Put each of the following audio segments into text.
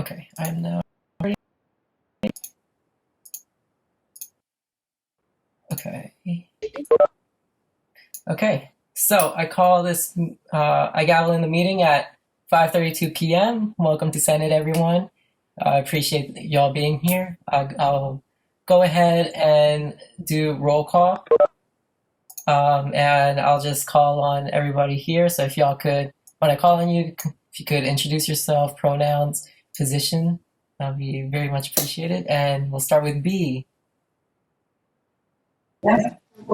Okay, I'm now ready. Okay. Okay, so I call this, I gavel in the meeting at 5:32 p.m. Welcome to Senate, everyone. I appreciate y'all being here. I'll go ahead and do roll call. And I'll just call on everybody here. So if y'all could, when I call on you, if you could introduce yourself, pronouns, position, that'd be very much appreciated. And we'll start with B.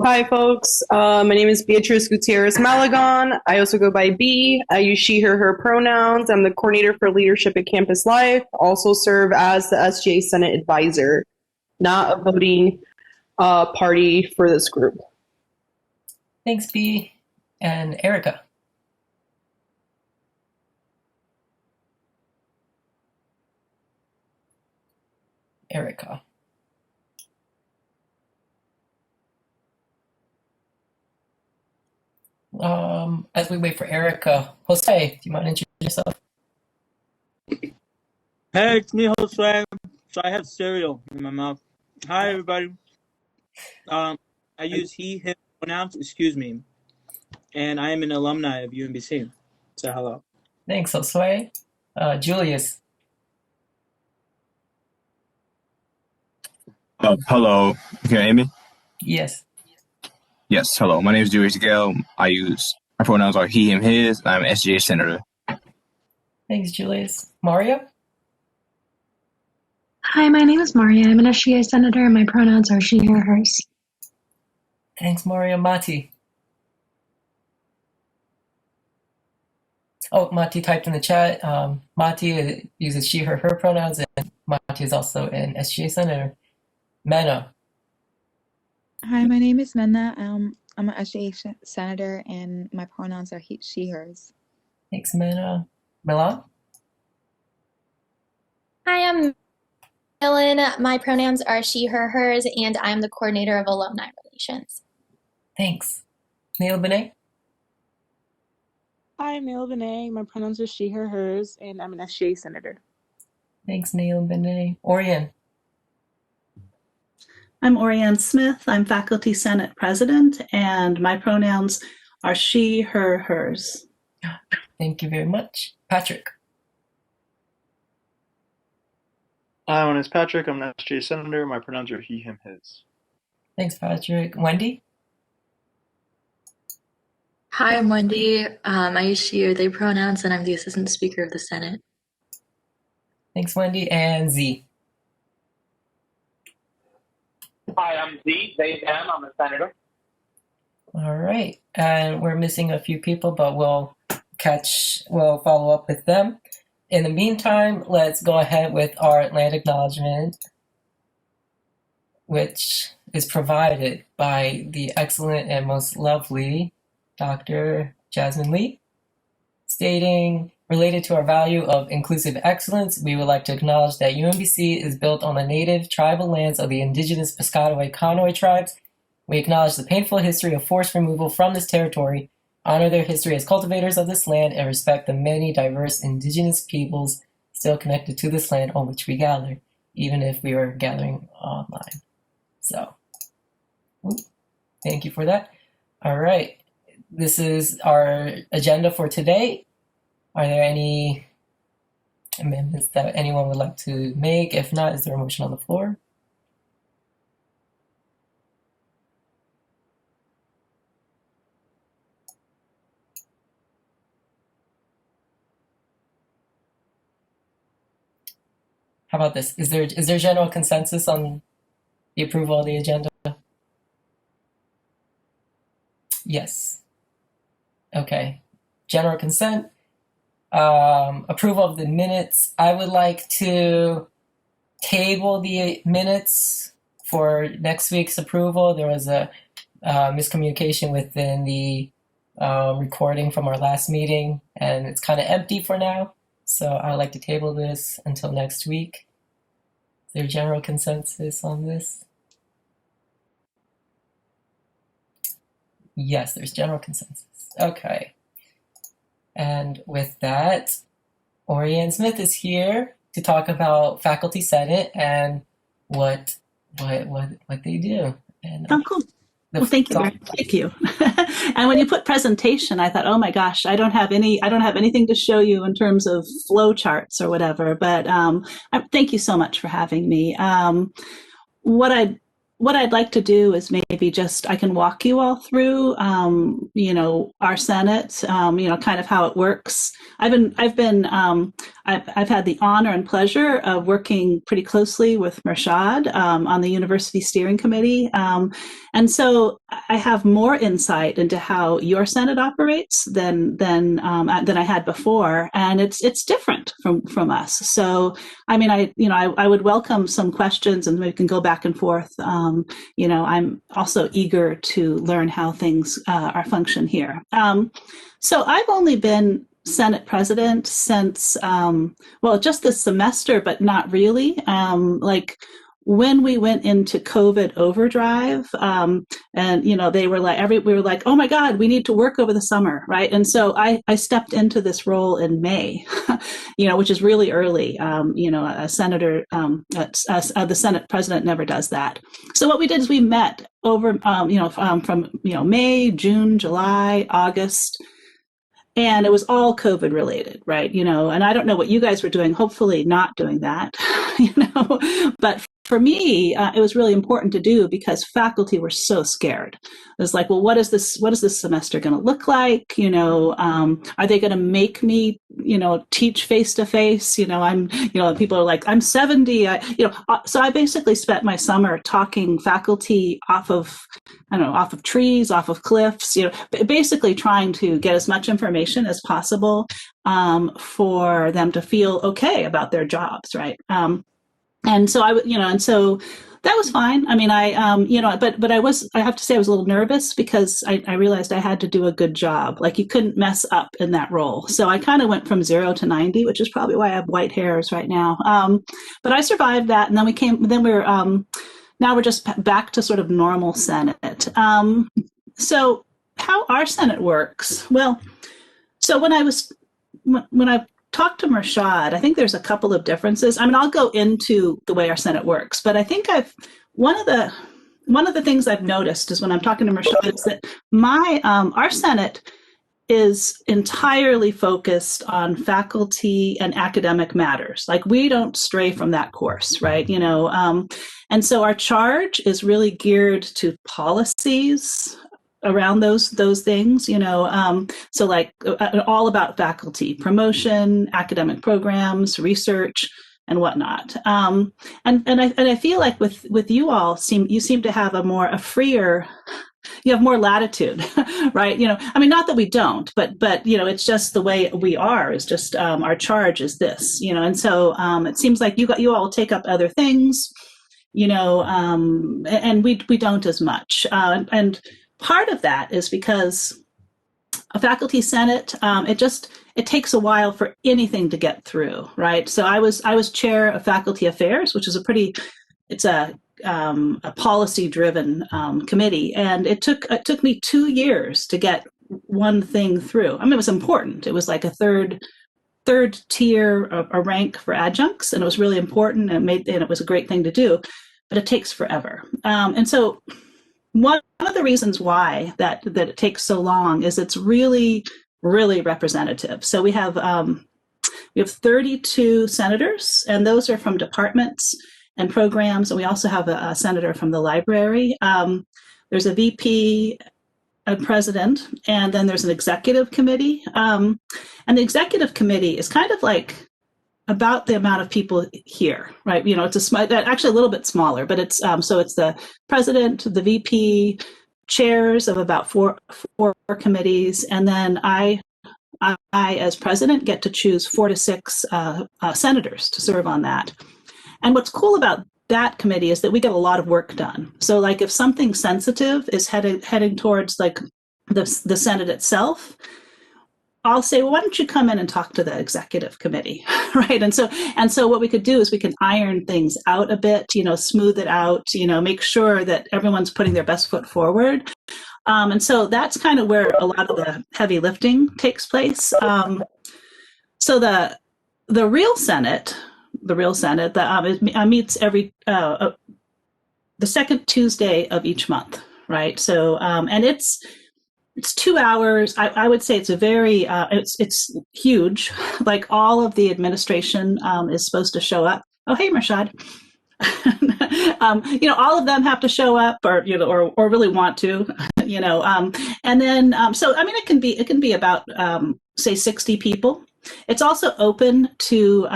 Hi, folks. My name is Beatrice Gutierrez Malagon. I also go by B. I use she, her pronouns. I'm the coordinator for leadership at Campus Life. Also serve as the SGA Senate advisor, not a voting party for this group. Thanks, B. And Erica. Erica. As we wait for Erica, Jose, do you mind introducing yourself? Hey, it's me, Jose. So I have cereal in my mouth. Hi, everybody. I use he, him pronouns, excuse me. And I am an alumni of UMBC. So hello. Thanks, Jose. Julius. Hello. Can you hear me? Yes. Yes, hello. My name is Julius Gale. My pronouns are he, him, his. I'm an SGA Senator. Thanks, Julius. Mario? Hi, my name is Maria. I'm an SGA Senator, and my pronouns are she, her, hers. Thanks, Mario. Mati. Oh, Mati typed in the chat. Mati uses she, her pronouns, and Mati is also an SGA Senator. Mena. Hi, my name is Menna. I'm an SGA Senator, and my pronouns are he, she, hers. Thanks, Mena. Milan? Hi, I'm Ellen. My pronouns are she, her, hers, and I'm the coordinator of alumni relations. Thanks. Neil Benet? Hi, I'm Neil Benet. My pronouns are she, her, hers, and I'm an SGA Senator. Thanks, Neil Benet. Orion? I'm Orianne Smith. I'm Faculty Senate President, and my pronouns are she, her, hers. Thank you very much. Patrick? Hi, my name is Patrick. I'm an SGA Senator. My pronouns are he, him, his. Thanks, Patrick. Wendy? Hi, I'm Wendy. I use she or they pronouns, and I'm the Assistant Speaker of the Senate. Thanks, Wendy. And Z? Hi, I'm Z, they, them. I'm a senator. All right. And we're missing a few people, but we'll follow up with them. In the meantime, let's go ahead with our land acknowledgement, which is provided by the excellent and most lovely Dr. Jasmine Lee, stating, related to our value of inclusive excellence, we would like to acknowledge that UMBC is built on the native tribal lands of the indigenous Piscataway Conoy tribes. We acknowledge the painful history of forced removal from this territory, honor their history as cultivators of this land, and respect the many diverse indigenous peoples still connected to this land on which we gather, even if we are gathering online. So, thank you for that. All right. This is our agenda for today. Are there any amendments that anyone would like to make? If not, is there a motion on the floor? How about this? Is there general consensus on the approval of the agenda? Yes. Okay. General consent. Approval of the minutes. I would like to table the minutes for next week's approval. There was a miscommunication within the recording from our last meeting, and it's kind of empty for now. So I would like to table this until next week. Is there general consensus on this? Yes, there's general consensus. Okay. And with that, Orianne Smith is here to talk about Faculty Senate and what they do. And Oh, cool. Well, thank you. Thank you. And when you put presentation, I thought, oh my gosh, I don't have anything to show you in terms of flow charts or whatever. But thank you so much for having me. What I'd like to do is maybe just I can walk you all through, our Senate, kind of how it works. I've had the honor and pleasure of working pretty closely with Mirshad on the University Steering Committee, and so I have more insight into how your Senate operates than I had before, and it's different from us. So I mean, I would welcome some questions, and we can go back and forth. I'm also eager to learn how things are function here. So I've only been Senate president since, just this semester, but not really. When we went into COVID overdrive, they were like, we were like, oh my God, we need to work over the summer, right? And so I stepped into this role in May, which is really early. A senator, the Senate president never does that. So what we did is we met over, from May, June, July, August. And it was all COVID related, right? And I don't know what you guys were doing, hopefully not doing that, but for me, it was really important to do because faculty were so scared. It was like, well, what is this semester going to look like? Are they going to make me, teach face to face? People are like, I'm 70. So I basically spent my summer talking faculty off of trees, off of cliffs, basically trying to get as much information as possible for them to feel okay about their jobs, right? And so so that was fine. I mean, I have to say I was a little nervous because I realized I had to do a good job. Like you couldn't mess up in that role. So I kind of went from 0 to 90, which is probably why I have white hairs right now. But I survived that. And then now we're just back to sort of normal Senate. So how our Senate works? Well, so when I talked to Mirshad, I think there's a couple of differences. I mean, I'll go into the way our Senate works, but I think one of the things I've noticed is when I'm talking to Mirshad is that our Senate is entirely focused on faculty and academic matters. Like we don't stray from that course, right? And so our charge is really geared to policies around those things, so like all about faculty promotion, academic programs, research, and whatnot. And I feel like with you all, you seem to have a freer. You have more latitude, right? I mean, not that we don't, but it's just the way we are. Is just our charge is this, and so it seems like you all take up other things, and we don't as much, and part of that is because a faculty senate, it takes a while for anything to get through, right? So I was chair of faculty affairs, which is it's a policy-driven committee, and it took me 2 years to get one thing through. I mean, it was important. It was like a third tier, a rank for adjuncts, and it was really important, and it was a great thing to do, but it takes forever. And so one of the reasons why that it takes so long is it's really, really representative. So we have 32 senators, and those are from departments and programs, and we also have a senator from the library. There's a VP, a president, and then there's an executive committee. And the executive committee is kind of like about the amount of people here, right? It's actually a little bit smaller, but it's so it's the president, the VP, chairs of about four committees, and then I as president get to choose 4 to 6 senators to serve on that. And what's cool about that committee is that we get a lot of work done. So like if something sensitive is heading towards like the Senate itself, I'll say, well, why don't you come in and talk to the executive committee, right? And so what we could do is we can iron things out a bit, smooth it out, make sure that everyone's putting their best foot forward. And so that's kind of where a lot of the heavy lifting takes place. So the real Senate, real Senate, that it meets every the second Tuesday of each month, right? So and it's 2 hours. I would say it's a very it's huge. Like all of the administration is supposed to show up. Oh, hey, Marshad. All of them have to show up, or or really want to, and then so I mean it can be about say 60 people. It's also open to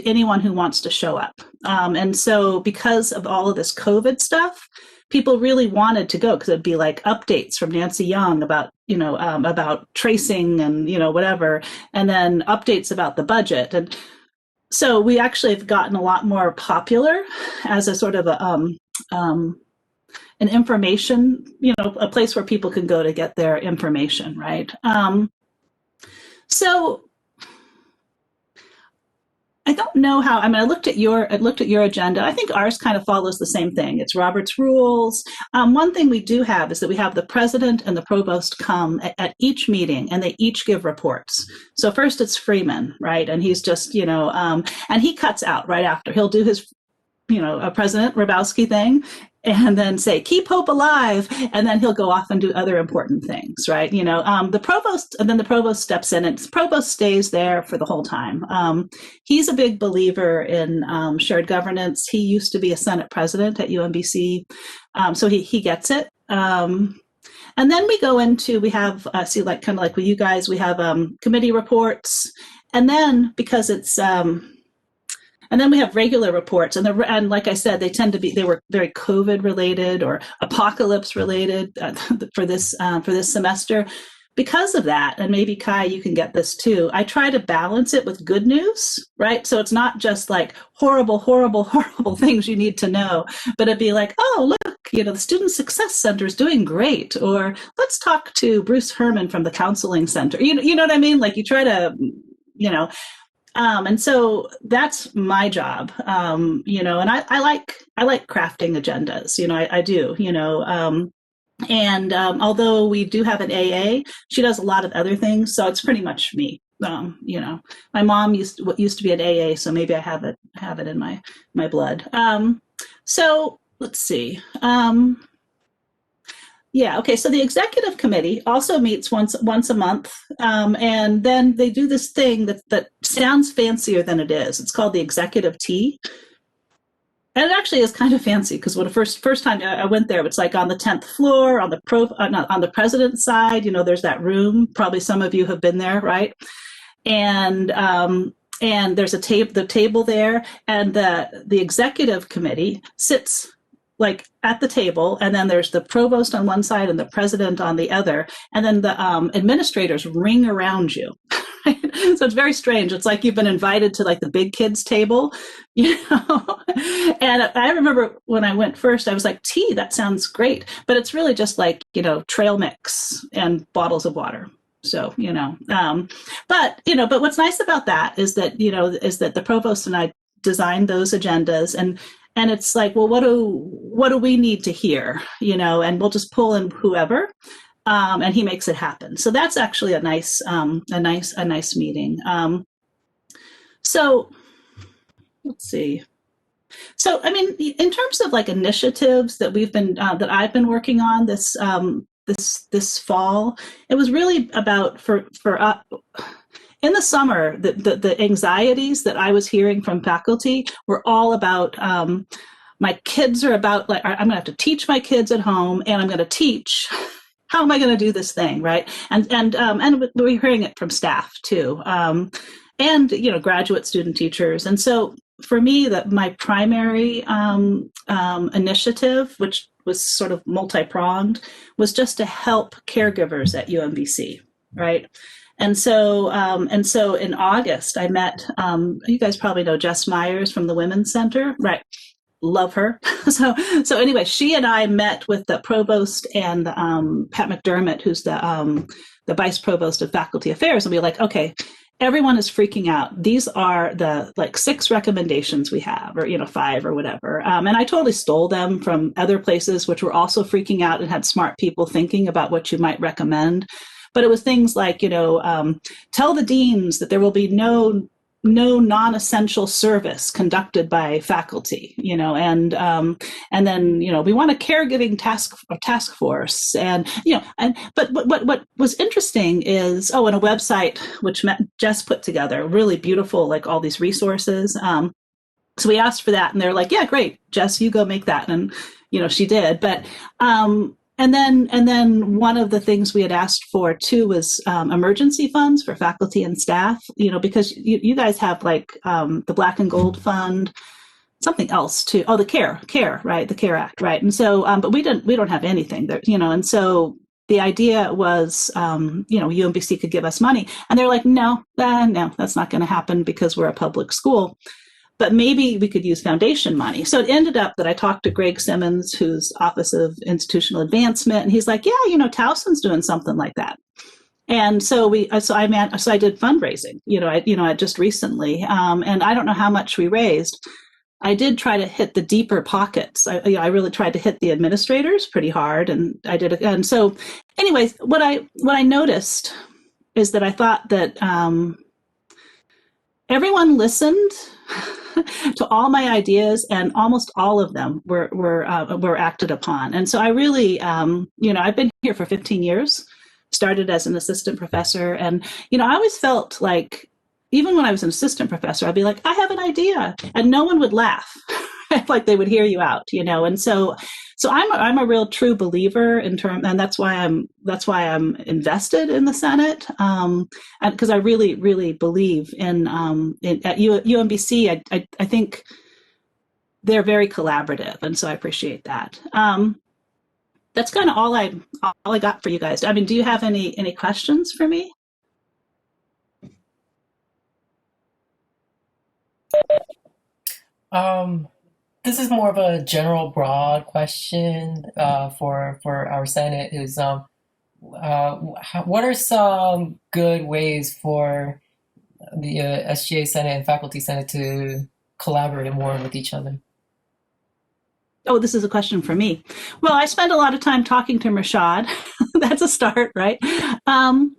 anyone who wants to show up, and so because of all of this COVID stuff, people really wanted to go because it'd be like updates from Nancy Young about about tracing and whatever, and then updates about the budget. And so we actually have gotten a lot more popular as a sort of an information, a place where people can go to get their information, right? So I don't know how. I mean, I looked at your agenda. I think ours kind of follows the same thing. It's Robert's rules. One thing we do have is that we have the president and the provost come at each meeting, and they each give reports. So first it's Freeman, right, and he's just and he cuts out right after. He'll do his a President Hrabowski thing, and then say, keep hope alive. And then he'll go off and do other important things, right? The provost, and then the provost steps in, and the provost stays there for the whole time. He's a big believer in shared governance. He used to be a Senate president at UMBC. So he gets it. And then we go into, we have, kind of like with you guys, we have committee reports. And then because it's, and then we have regular reports, and like I said, they were very COVID related or apocalypse related for this semester. Because of that, and maybe Kai, you can get this too, I try to balance it with good news, right? So it's not just like horrible, horrible, horrible things you need to know, but it'd be like, oh, look, the Student Success Center is doing great, or let's talk to Bruce Herman from the Counseling Center. You know what I mean? Like you try to, and so that's my job, and I like crafting agendas, I do, and although we do have an AA, she does a lot of other things, so it's pretty much me. My mom used to be an AA, so maybe I have it in my blood. So let's see. Yeah. Okay. So the executive committee also meets once a month, and then they do this thing that sounds fancier than it is. It's called the executive tea, and it actually is kind of fancy because when the first time I went there, it's like on the 10th floor on the president's side. There's that room. Probably some of you have been there, right? And there's the table there, and the executive committee sits like at the table, and then there's the provost on one side and the president on the other, and then the administrators ring around you. So it's very strange. It's like you've been invited to like the big kids table, And I remember when I went first, I was like, tea, that sounds great, but it's really just like, trail mix and bottles of water. So, but what's nice about that is that the provost and I designed those agendas, and it's like, well, what do we need to hear, and we'll just pull in whoever, and he makes it happen. So that's actually a nice meeting. So let's see. So, I mean, in terms of like initiatives that that I've been working on this fall, it was really about for in the summer, the anxieties that I was hearing from faculty were all about, my kids are about, like, I'm gonna have to teach my kids at home, and I'm gonna teach, how am I gonna do this thing, right? And we're hearing it from staff too, and, graduate student teachers. And so for me, my primary initiative, which was sort of multi-pronged, was just to help caregivers at UMBC, right? And so in August, I met, you guys probably know Jess Myers from the Women's Center, right? Love her. So anyway, she and I met with the provost and Pat McDermott, who's the vice provost of faculty affairs, and we were like, okay, everyone is freaking out. These are the 6 recommendations we have, or 5 or whatever. And I totally stole them from other places, which were also freaking out and had smart people thinking about what you might recommend. But it was things like, tell the deans that there will be no no non-essential service conducted by faculty, and then we want a caregiving task force, and but what was interesting is and a website which Jess put together, really beautiful, like all these resources. So we asked for that, and they're like, "Yeah, great, Jess, you go make that," and she did, but. And then one of the things we had asked for too was emergency funds for faculty and staff, because you guys have like the Black and Gold Fund, something else too. Oh, the CARE, right? The CARE Act, right? And so, but we don't have anything there, and so the idea was, UMBC could give us money, and they're like, no, that's not going to happen because we're a public school. But maybe we could use foundation money. So it ended up that I talked to Greg Simmons, who's Office of Institutional Advancement, and he's like, yeah, Towson's doing something like that. And so I did fundraising, I just recently, and I don't know how much we raised. I did try to hit the deeper pockets. I really tried to hit the administrators pretty hard, and I did. And so, anyways, what I noticed is that I thought that everyone listened to all my ideas, and almost all of them were acted upon. And so I really, I've been here for 15 years, started as an assistant professor. And, I always felt like, even when I was an assistant professor, I'd be like, I have an idea, and no one would laugh. Like they would hear you out, and so I'm a real true believer and that's why I'm invested in the Senate, and because I really, really believe in at UMBC. I think they're very collaborative, and so I appreciate that. That's kind of all I got for you guys. I mean, do you have any questions for me? This is more of a general, broad question for our Senate. Is what are some good ways for the SGA Senate and Faculty Senate to collaborate more with each other? Oh, this is a question for me. Well, I spend a lot of time talking to Rashad. That's a start, right? I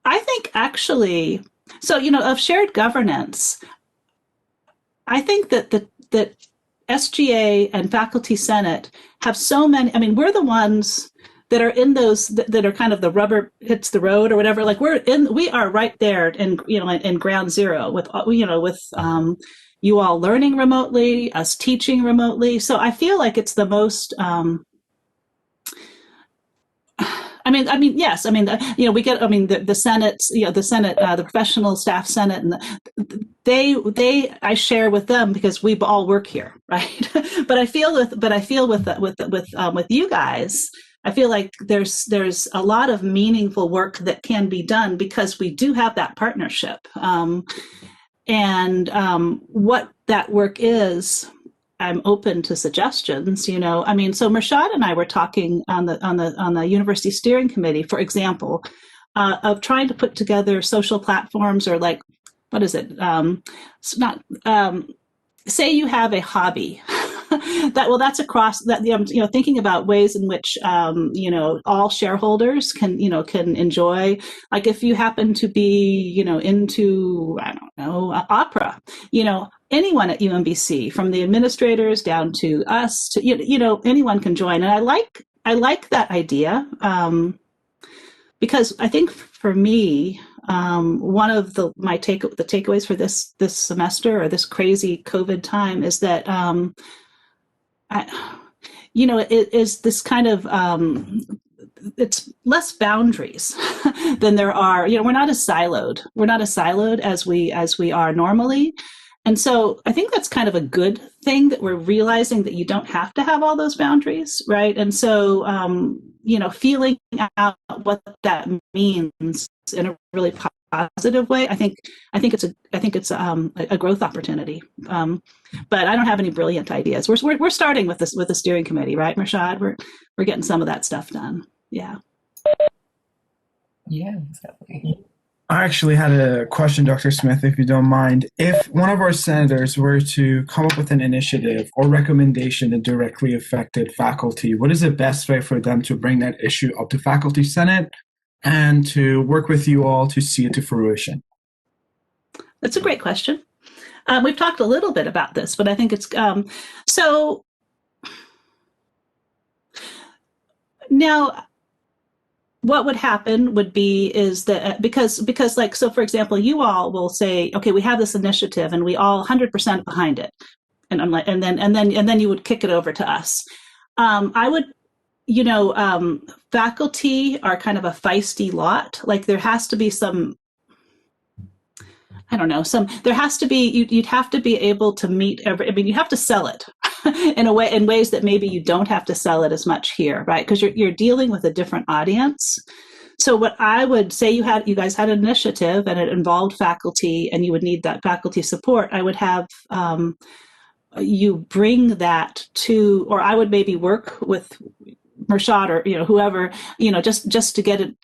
think actually, so of shared governance. I think that that SGA and Faculty Senate have so many. I mean, we're the ones that are in those that are kind of the rubber hits the road or whatever. Like we are right there in ground zero with you all learning remotely, us teaching remotely. So I feel like it's the most. Yes. We get. The Senate. The Senate, the professional staff Senate, and they. I share with them because we all work here, right? but I feel with you guys, I feel like there's a lot of meaningful work that can be done because we do have that partnership, and what that work is. I'm open to suggestions, So Mershad and I were talking on the university steering committee, for example, of trying to put together social platforms or like, what is it? Say you have a hobby that's across that, thinking about ways in which, all shareholders can enjoy, like if you happen to be, into, I don't know, opera, anyone at UMBC, from the administrators down to us, to anyone can join, and I like that idea because I think for me, one of the takeaways for this semester or this crazy COVID time is that it is this kind of it's less boundaries than there are. We're not as siloed as we are normally. And so I think that's kind of a good thing that we're realizing that you don't have to have all those boundaries, right? And so, feeling out what that means in a really positive way, I think it's a growth opportunity. But I don't have any brilliant ideas. We're starting with the steering committee, right, Mershad? We're getting some of that stuff done. Yeah. Yeah, exactly. I actually had a question, Dr. Smith, if you don't mind. If one of our senators were to come up with an initiative or recommendation that directly affected faculty, what is the best way for them to bring that issue up to Faculty Senate and to work with you all to see it to fruition? That's a great question. We've talked a little bit about this, but I think it's so now. What would happen would be is that because like, so for example, you all will say, okay, we have this initiative and we all 100% behind it, and I'm like, and then you would kick it over to us. I would, faculty are kind of a feisty lot. Like there has to be some, I don't know, there has to be, you'd have to be able to meet you have to sell it in ways that maybe you don't have to sell it as much here, right? Because you're dealing with a different audience. So what I would say, you guys had an initiative and it involved faculty and you would need that faculty support. I would have you bring that to, or I would maybe work with Mershad or whoever, just to get it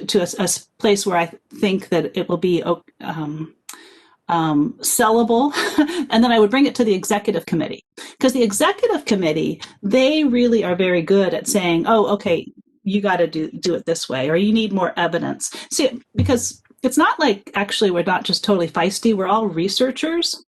to a place where I think that it will be sellable. And then I would bring it to the executive committee, because the executive committee, they really are very good at saying, oh, okay, you got to do it this way, or you need more evidence. See, because it's not like, actually, we're not just totally feisty, we're all researchers.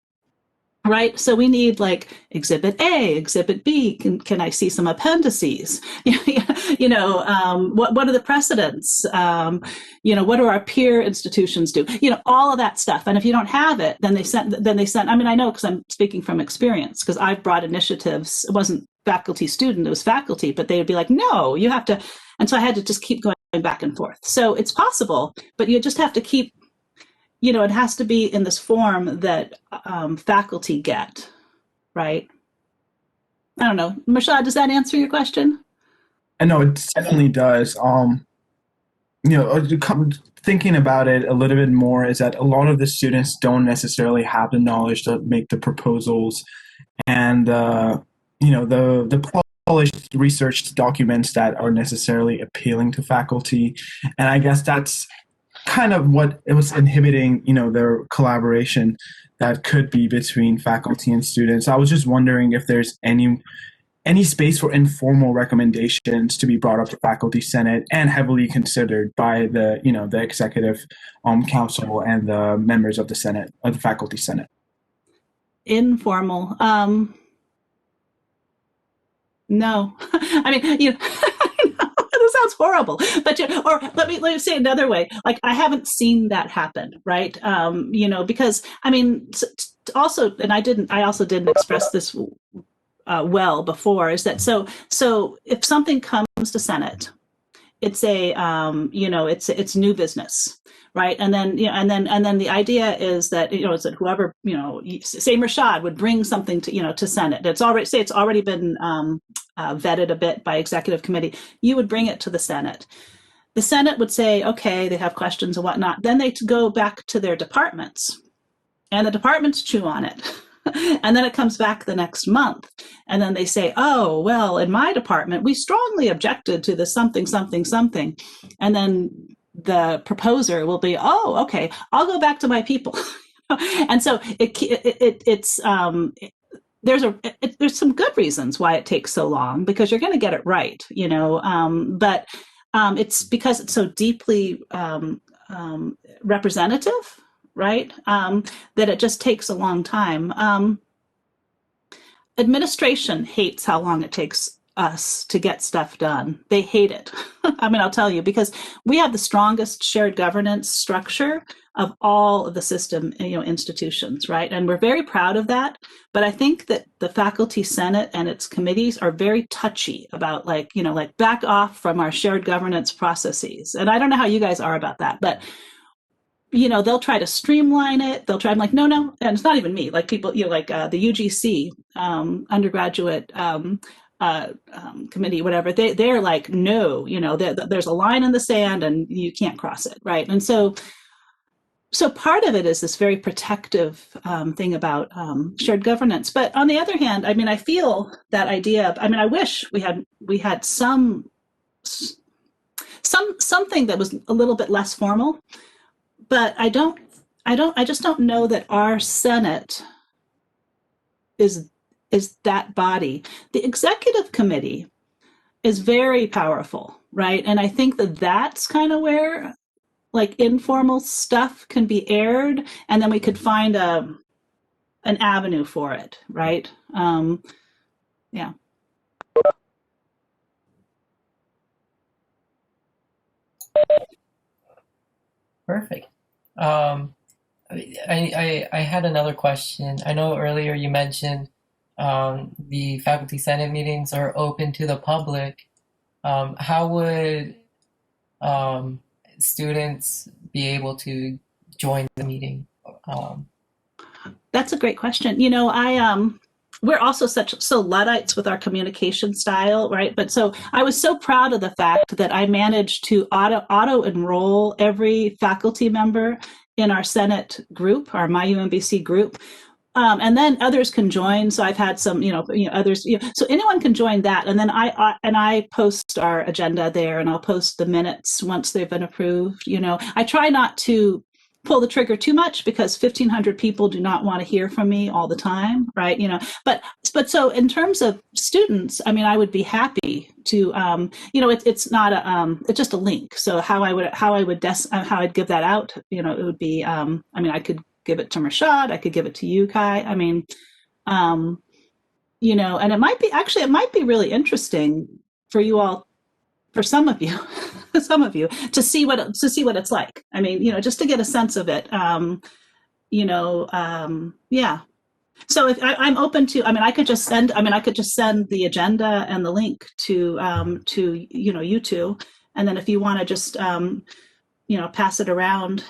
Right, so we need like Exhibit A, Exhibit B. Can I see some appendices? What are the precedents? What do our peer institutions do? All of that stuff. And if you don't have it, then they send. I mean, I know because I'm speaking from experience, because I've brought initiatives. It wasn't faculty student, it was faculty, but they would be like, no, you have to. And so I had to just keep going back and forth. So it's possible, but you just have to keep. It has to be in this form that faculty get, right? I don't know. Mershad, does that answer your question? I know it definitely does. Thinking about it a little bit more is that a lot of the students don't necessarily have the knowledge to make the proposals, and the polished research documents that are necessarily appealing to faculty. And I guess that's kind of what it was inhibiting, their collaboration that could be between faculty and students. I was just wondering if there's any space for informal recommendations to be brought up to faculty senate and heavily considered by the executive council and the members of the senate, of the faculty senate. Informal. No, I mean, that sounds horrible, but or let me say another way. Like, I haven't seen that happen, right? Because I mean, also, and I also didn't express this well before, is that so if something comes to Senate, it's a it's new business, right? And then and then the idea is that is that whoever say Mershad would bring something to Senate. It's already been vetted a bit by executive committee. You would bring it to the Senate. The Senate would say, okay, they have questions and whatnot. Then they go back to their departments, and the departments chew on it. And then it comes back the next month, and then they say, oh, well, in my department, we strongly objected to the something, something, something. And then the proposer will be, oh, okay, I'll go back to my people. And so there's some good reasons why it takes so long, because you're going to get it right, but it's because it's so deeply representative, right? That it just takes a long time. Administration hates how long it takes us to get stuff done. They hate it. I mean, I'll tell you, because we have the strongest shared governance structure of all of the system, institutions, right? And we're very proud of that. But I think that the faculty senate and its committees are very touchy about like back off from our shared governance processes. And I don't know how you guys are about that, but they'll try to streamline it. They'll try. I'm like, no, and it's not even me. Like people, the UGC undergraduate committee, whatever. They're like, no, there's a line in the sand and you can't cross it, right? And so part of it is this very protective thing about shared governance. But on the other hand, I mean, I feel that idea of, I mean, I wish we had something that was a little bit less formal. But I just don't know that our Senate is that body. The executive committee is very powerful, right? And I think that that's kind of where like informal stuff can be aired, and then we could find an avenue for it, right? Yeah. Perfect. I had another question. I know earlier you mentioned the faculty senate meetings are open to the public. How would students be able to join the meeting? That's a great question. You know, we're also so Luddites with our communication style, right? But so I was so proud of the fact that I managed to auto enroll every faculty member in our Senate group, our My UMBC group. And then others can join. So I've had some, others, so anyone can join that. And then I post our agenda there, and I'll post the minutes once they've been approved. I try not to pull the trigger too much because 1,500 people do not want to hear from me all the time, right? But so in terms of students, I mean, I would be happy to, it's not it's just a link. So how I'd give that out, it would be, I could give it to Rashad, I could give it to you, Kai. I mean, and it might be really interesting for you all, for some of you, to see what it's like. I mean, just to get a sense of it. Yeah. So if I'm open to, I could just send the agenda and the link to you two, and then if you want to just pass it around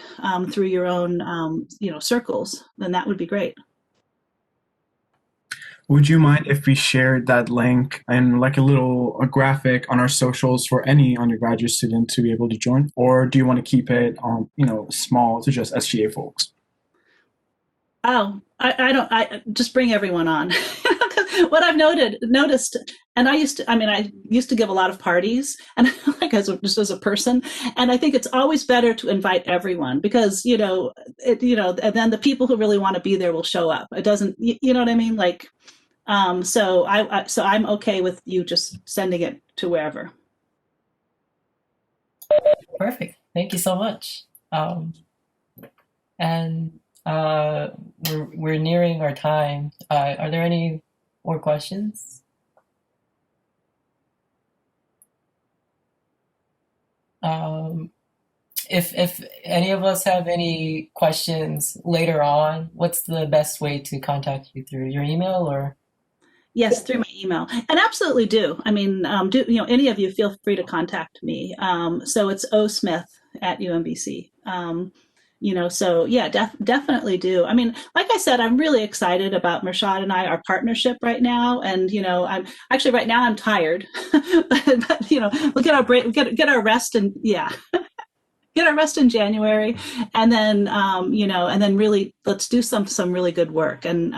through your own circles, then that would be great. Would you mind if we shared that link and like a graphic on our socials for any undergraduate student to be able to join? Or do you want to keep it small to just SGA folks? Oh, I just bring everyone on. What I've noticed, and I used to give a lot of parties, and like just as a person, and I think it's always better to invite everyone because and then the people who really want to be there will show up. It doesn't, you know what I mean? Like, so I'm okay with you just sending it to wherever. Perfect. Thank you so much. We're nearing our time. Are there any more questions? If any of us have any questions later on, what's the best way to contact you? Through your email or? Yes, through my email. And absolutely do. I mean, any of you feel free to contact me. So it's osmith@UMBC. So yeah, definitely do. I mean, like I said, I'm really excited about Mershad and our partnership right now. And, I'm actually right now I'm tired, but we'll get our break, get our rest, and get our rest in January. And then, and then really let's do some really good work and,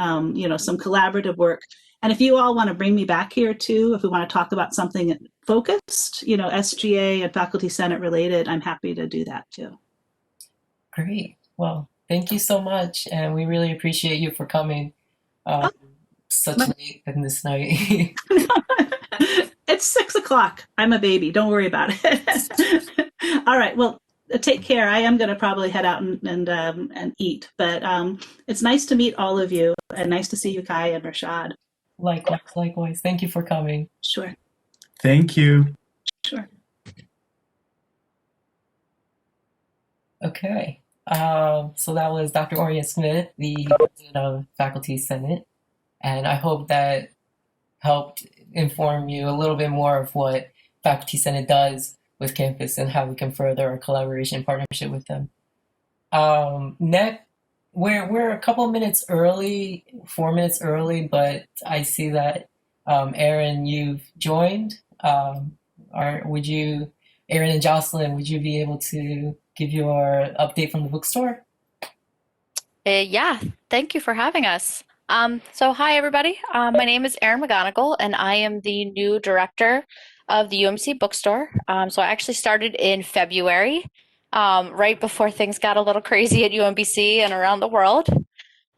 some collaborative work. And if you all want to bring me back here too, if we want to talk about something focused, SGA and Faculty Senate related, I'm happy to do that too. Great. Well, thank you so much. And we really appreciate you for coming such late in this night. It's 6:00. I'm a baby. Don't worry about it. All right. Well, take care. I am going to probably head out and eat, but it's nice to meet all of you and nice to see you, Kai and Rashad. Likewise. Thank you for coming. Sure. Thank you. Sure. Okay. So that was Dr. Oria Smith, the president of Faculty Senate, and I hope that helped inform you a little bit more of what Faculty Senate does with campus and how we can further our collaboration and partnership with them. Next, we're a couple of minutes early, 4 minutes early, but I see that Aaron, you've joined. Aaron and Jocelyn, would you be able to give your update from the bookstore? Yeah, thank you for having us. So hi everybody, my name is Erin McGonigal and I am the new director of the UMC Bookstore. So I actually started in February, right before things got a little crazy at UMBC and around the world.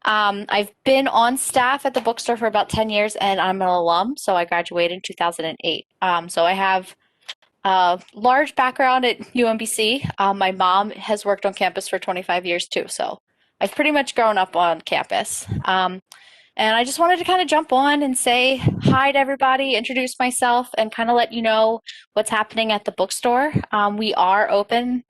I've been on staff at the bookstore for about 10 years and I'm an alum, so I graduated in 2008. So I have large background at UMBC. My mom has worked on campus for 25 years too, so I've pretty much grown up on campus. And I just wanted to kind of jump on and say hi to everybody, introduce myself, and kind of let you know what's happening at the bookstore. We are open,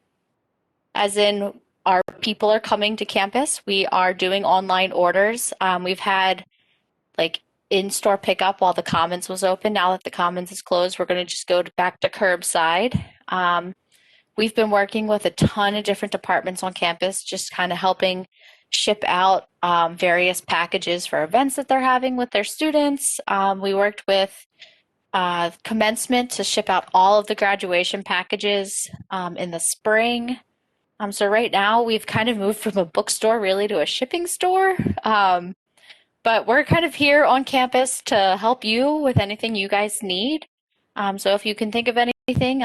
as in our people are coming to campus. We are doing online orders. We've had like in-store pickup while the Commons was open. Now that the Commons is closed, we're going to just go back to curbside. We've been working with a ton of different departments on campus, just kind of helping ship out various packages for events that they're having with their students. We worked with commencement to ship out all of the graduation packages in the spring. So right now we've kind of moved from a bookstore really to a shipping store. But we're kind of here on campus to help you with anything you guys need. So if you can think of anything,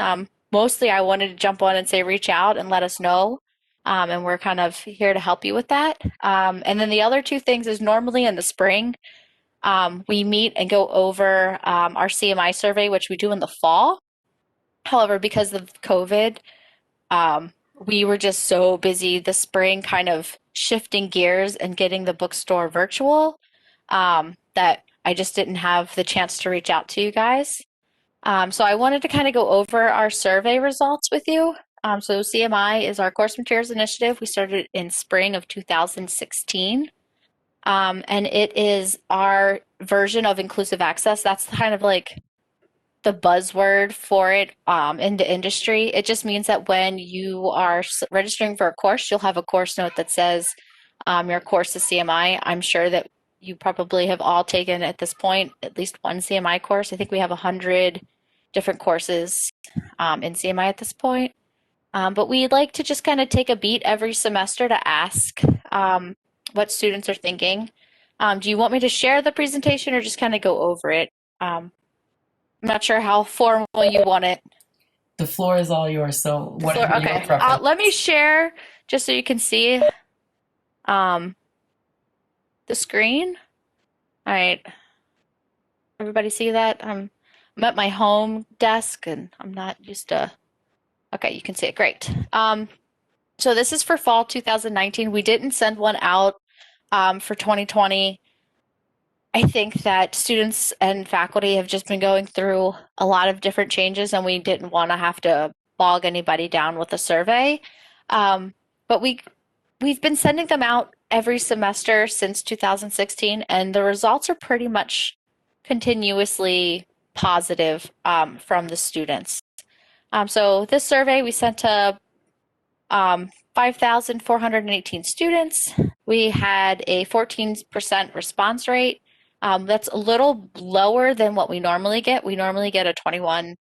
mostly I wanted to jump on and say reach out and let us know. And we're kind of here to help you with that. And then the other two things is normally in the spring, we meet and go over our CMI survey, which we do in the fall. However, because of COVID, we were just so busy this spring kind of shifting gears and getting the bookstore virtual that I just didn't have the chance to reach out to you guys. So I wanted to kind of go over our survey results with you. So CMI is our Course Materials Initiative. We started in spring of 2016. And it is our version of inclusive access. That's kind of like the buzzword for it in the industry. It just means that when you are registering for a course, you'll have a course note that says your course is CMI. I'm sure that you probably have all taken at this point at least one CMI course. I think we have 100 different courses in CMI at this point. But we'd like to just kind of take a beat every semester to ask what students are thinking. Do you want me to share the presentation or just kind of go over it? I'm not sure how formal you want it. The floor is all yours, so whatever your Okay. preference. Let me share just so you can see the screen. All right. Everybody see that? I'm at my home desk and I'm not used to. Okay, you can see it. Great. So this is for fall 2019. We didn't send one out for 2020. I think that students and faculty have just been going through a lot of different changes and we didn't want to have to bog anybody down with a survey. But we've been sending them out every semester since 2016 and the results are pretty much continuously positive from the students. So this survey we sent to 5,418 students. We had a 14% response rate. That's a little lower than what we normally get. We normally get a 21%,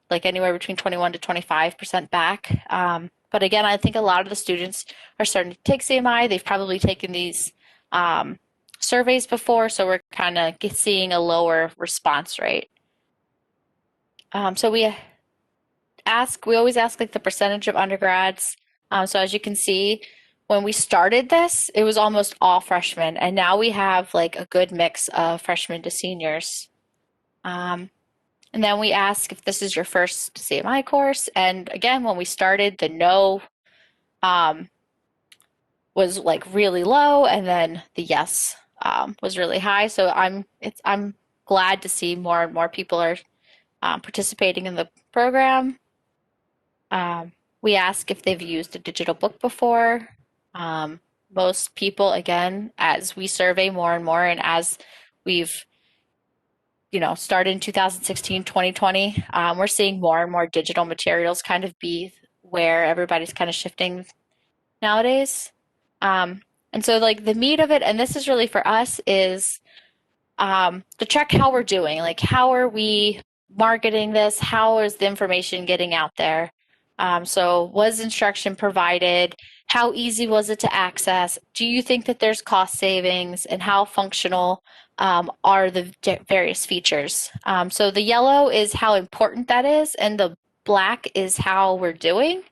like anywhere between 21 to 25% back. But again, I think a lot of the students are starting to take CMI. They've probably taken these surveys before, so we're kind of seeing a lower response rate. So we always ask like the percentage of undergrads. So as you can see, when we started this, it was almost all freshmen, and now we have like a good mix of freshmen to seniors. And then we ask if this is your first CMI course. And again, when we started, the no was like really low, and then the yes was really high. So I'm glad to see more and more people are participating in the program. We ask if they've used a digital book before. Most people, again, as we survey more and more, and as we've started in 2016, 2020, we're seeing more and more digital materials kind of be where everybody's kind of shifting nowadays. And so like the meat of it, and this is really for us, is to check how we're doing. Like, how are we marketing this? How is the information getting out there? So was instruction provided? How easy was it to access? Do you think that there's cost savings, and how functional are the various features? So the yellow is how important that is, and the black is how we're doing.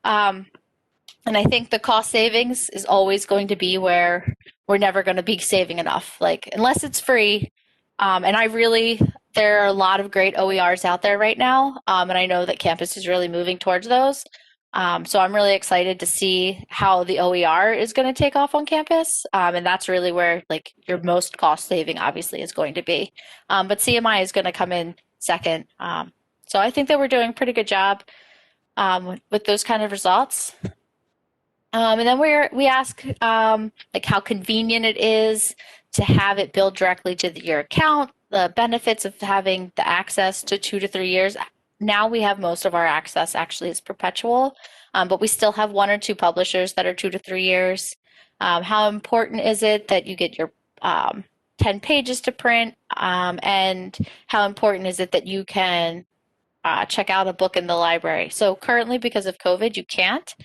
And I think the cost savings is always going to be where we're never going to be saving enough, like unless it's free. And I really there are a lot of great OERs out there right now, and I know that campus is really moving towards those. So I'm really excited to see how the OER is going to take off on campus, and that's really where like your most cost saving obviously is going to be. But CMI is going to come in second. So I think that we're doing a pretty good job with those kind of results. And then we ask like how convenient it is to have it billed directly to your account, the benefits of having the access to 2 to 3 years. Now we have most of our access actually is perpetual, but we still have 1 or 2 publishers that are 2 to 3 years. How important is it that you get your 10 pages to print? And how important is it that you can check out a book in the library? So currently, because of COVID, you can't.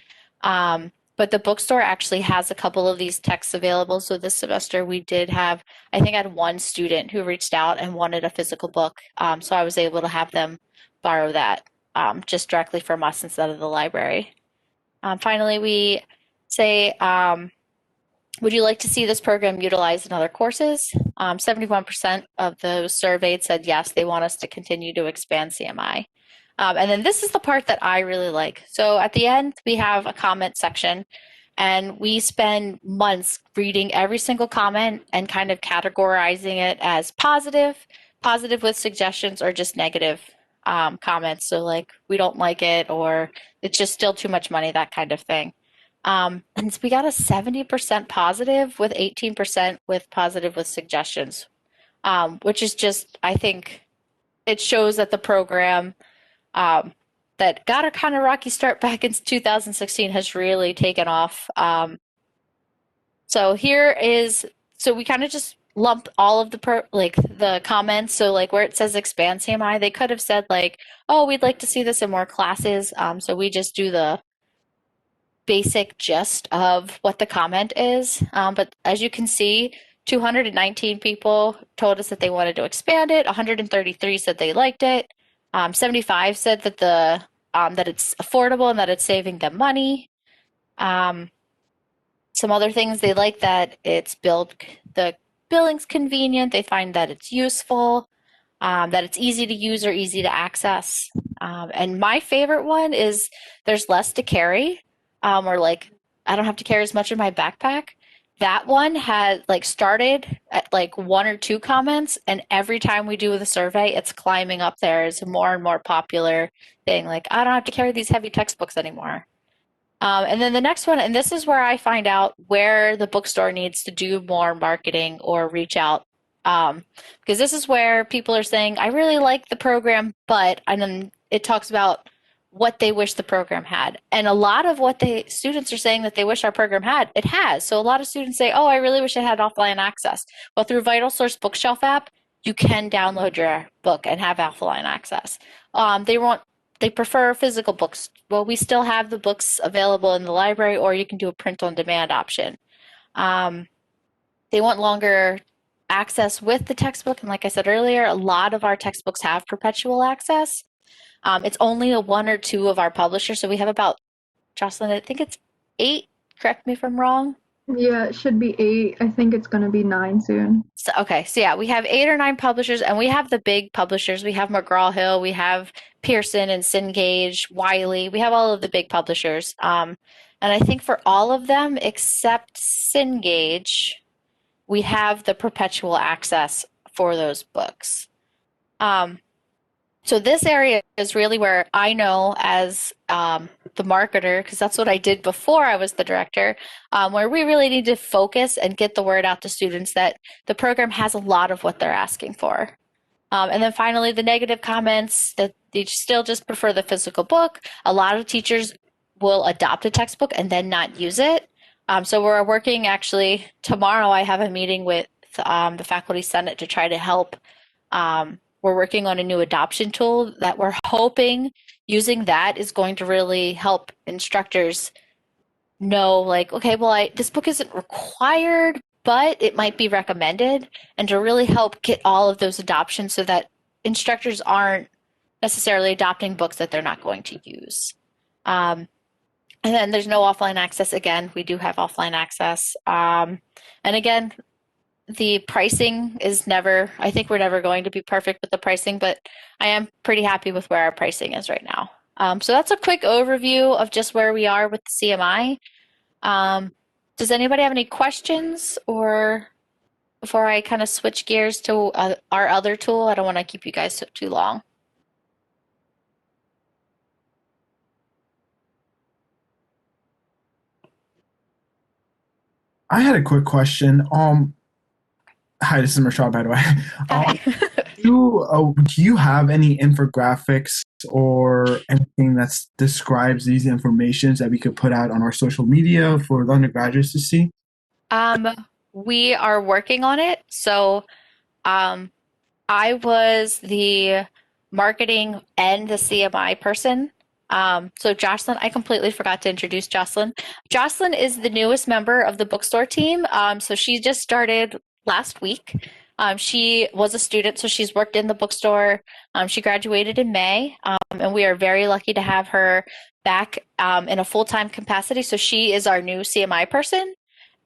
But the bookstore actually has a couple of these texts available. So this semester we did have, I think I had 1 student who reached out and wanted a physical book. So I was able to have them borrow that just directly from us instead of the library. Finally, we say, would you like to see this program utilized in other courses? 71% of those surveyed said yes, they want us to continue to expand CMI. And then this is the part that I really like. So at the end, we have a comment section, and we spend months reading every single comment and kind of categorizing it as positive with suggestions, or just negative comments. So like, we don't like it, or it's just still too much money, that kind of thing. And so we got a 70% positive with 18% with positive with suggestions, which is just, I think it shows that the program that got a kind of rocky start back in 2016 has really taken off. So we kind of just lump all of the comments. So like where it says expand CMI, they could have said like, oh, we'd like to see this in more classes. So we just do the basic gist of what the comment is. But as you can see, 219 people told us that they wanted to expand it. 133 said they liked it. 75 said that that it's affordable and that it's saving them money. Some other things, they like that the billing's convenient. They find that it's useful, that it's easy to use or easy to access. And my favorite one is there's less to carry, or like I don't have to carry as much in my backpack. That one had started at 1 or 2 comments, and every time we do the survey, it's climbing up there as a more and more popular thing. Like, I don't have to carry these heavy textbooks anymore. And then the next one, and this is where I find out where the bookstore needs to do more marketing or reach out. Because this is where people are saying, I really like the program, and then it talks about what they wish the program had. And a lot of what students are saying that they wish our program had, it has. So a lot of students say, oh, I really wish it had offline access. Well, through VitalSource Bookshelf app, you can download your book and have offline access. They prefer physical books. Well, we still have the books available in the library, or you can do a print on demand option. They want longer access with the textbook. And like I said earlier, a lot of our textbooks have perpetual access. It's only 1 or 2 of our publishers. So we have about, Jocelyn, I think it's 8. Correct me if I'm wrong. Yeah, it should be 8. I think it's going to be 9 soon. So yeah, we have 8 or 9 publishers, and we have the big publishers. We have McGraw-Hill, we have Pearson and Cengage, Wiley. We have all of the big publishers. And I think for all of them except Cengage, we have the perpetual access for those books. So this area is really where I know as the marketer, because that's what I did before I was the director, where we really need to focus and get the word out to students that the program has a lot of what they're asking for. And then finally, the negative comments, that they still just prefer the physical book. A lot of teachers will adopt a textbook and then not use it. So we're working, actually, tomorrow I have a meeting with the Faculty Senate to try to help. We're working on a new adoption tool that we're hoping using that is going to really help instructors know, like, okay, well, this book isn't required, but it might be recommended, and to really help get all of those adoptions so that instructors aren't necessarily adopting books that they're not going to use. And then there's no offline access. Again, we do have offline access. And again, the pricing is never, I think we're never going to be perfect with the pricing, but I am pretty happy with where our pricing is right now. So that's a quick overview of just where we are with the CMI. Does anybody have any questions, or before I kind of switch gears to our other tool? I don't want to keep you guys too long. I had a quick question. Hi, this is Rashad, by the way. Hi. Do you have any infographics or anything that describes these informations that we could put out on our social media for the undergraduates to see? We are working on it. So I was the marketing and the CMI person. So Jocelyn, I completely forgot to introduce Jocelyn. Jocelyn is the newest member of the Bookstore team. So she just started last week. She was a student, so she's worked in the Bookstore. She graduated in May, and we are very lucky to have her back in a full-time capacity. So she is our new CMI person,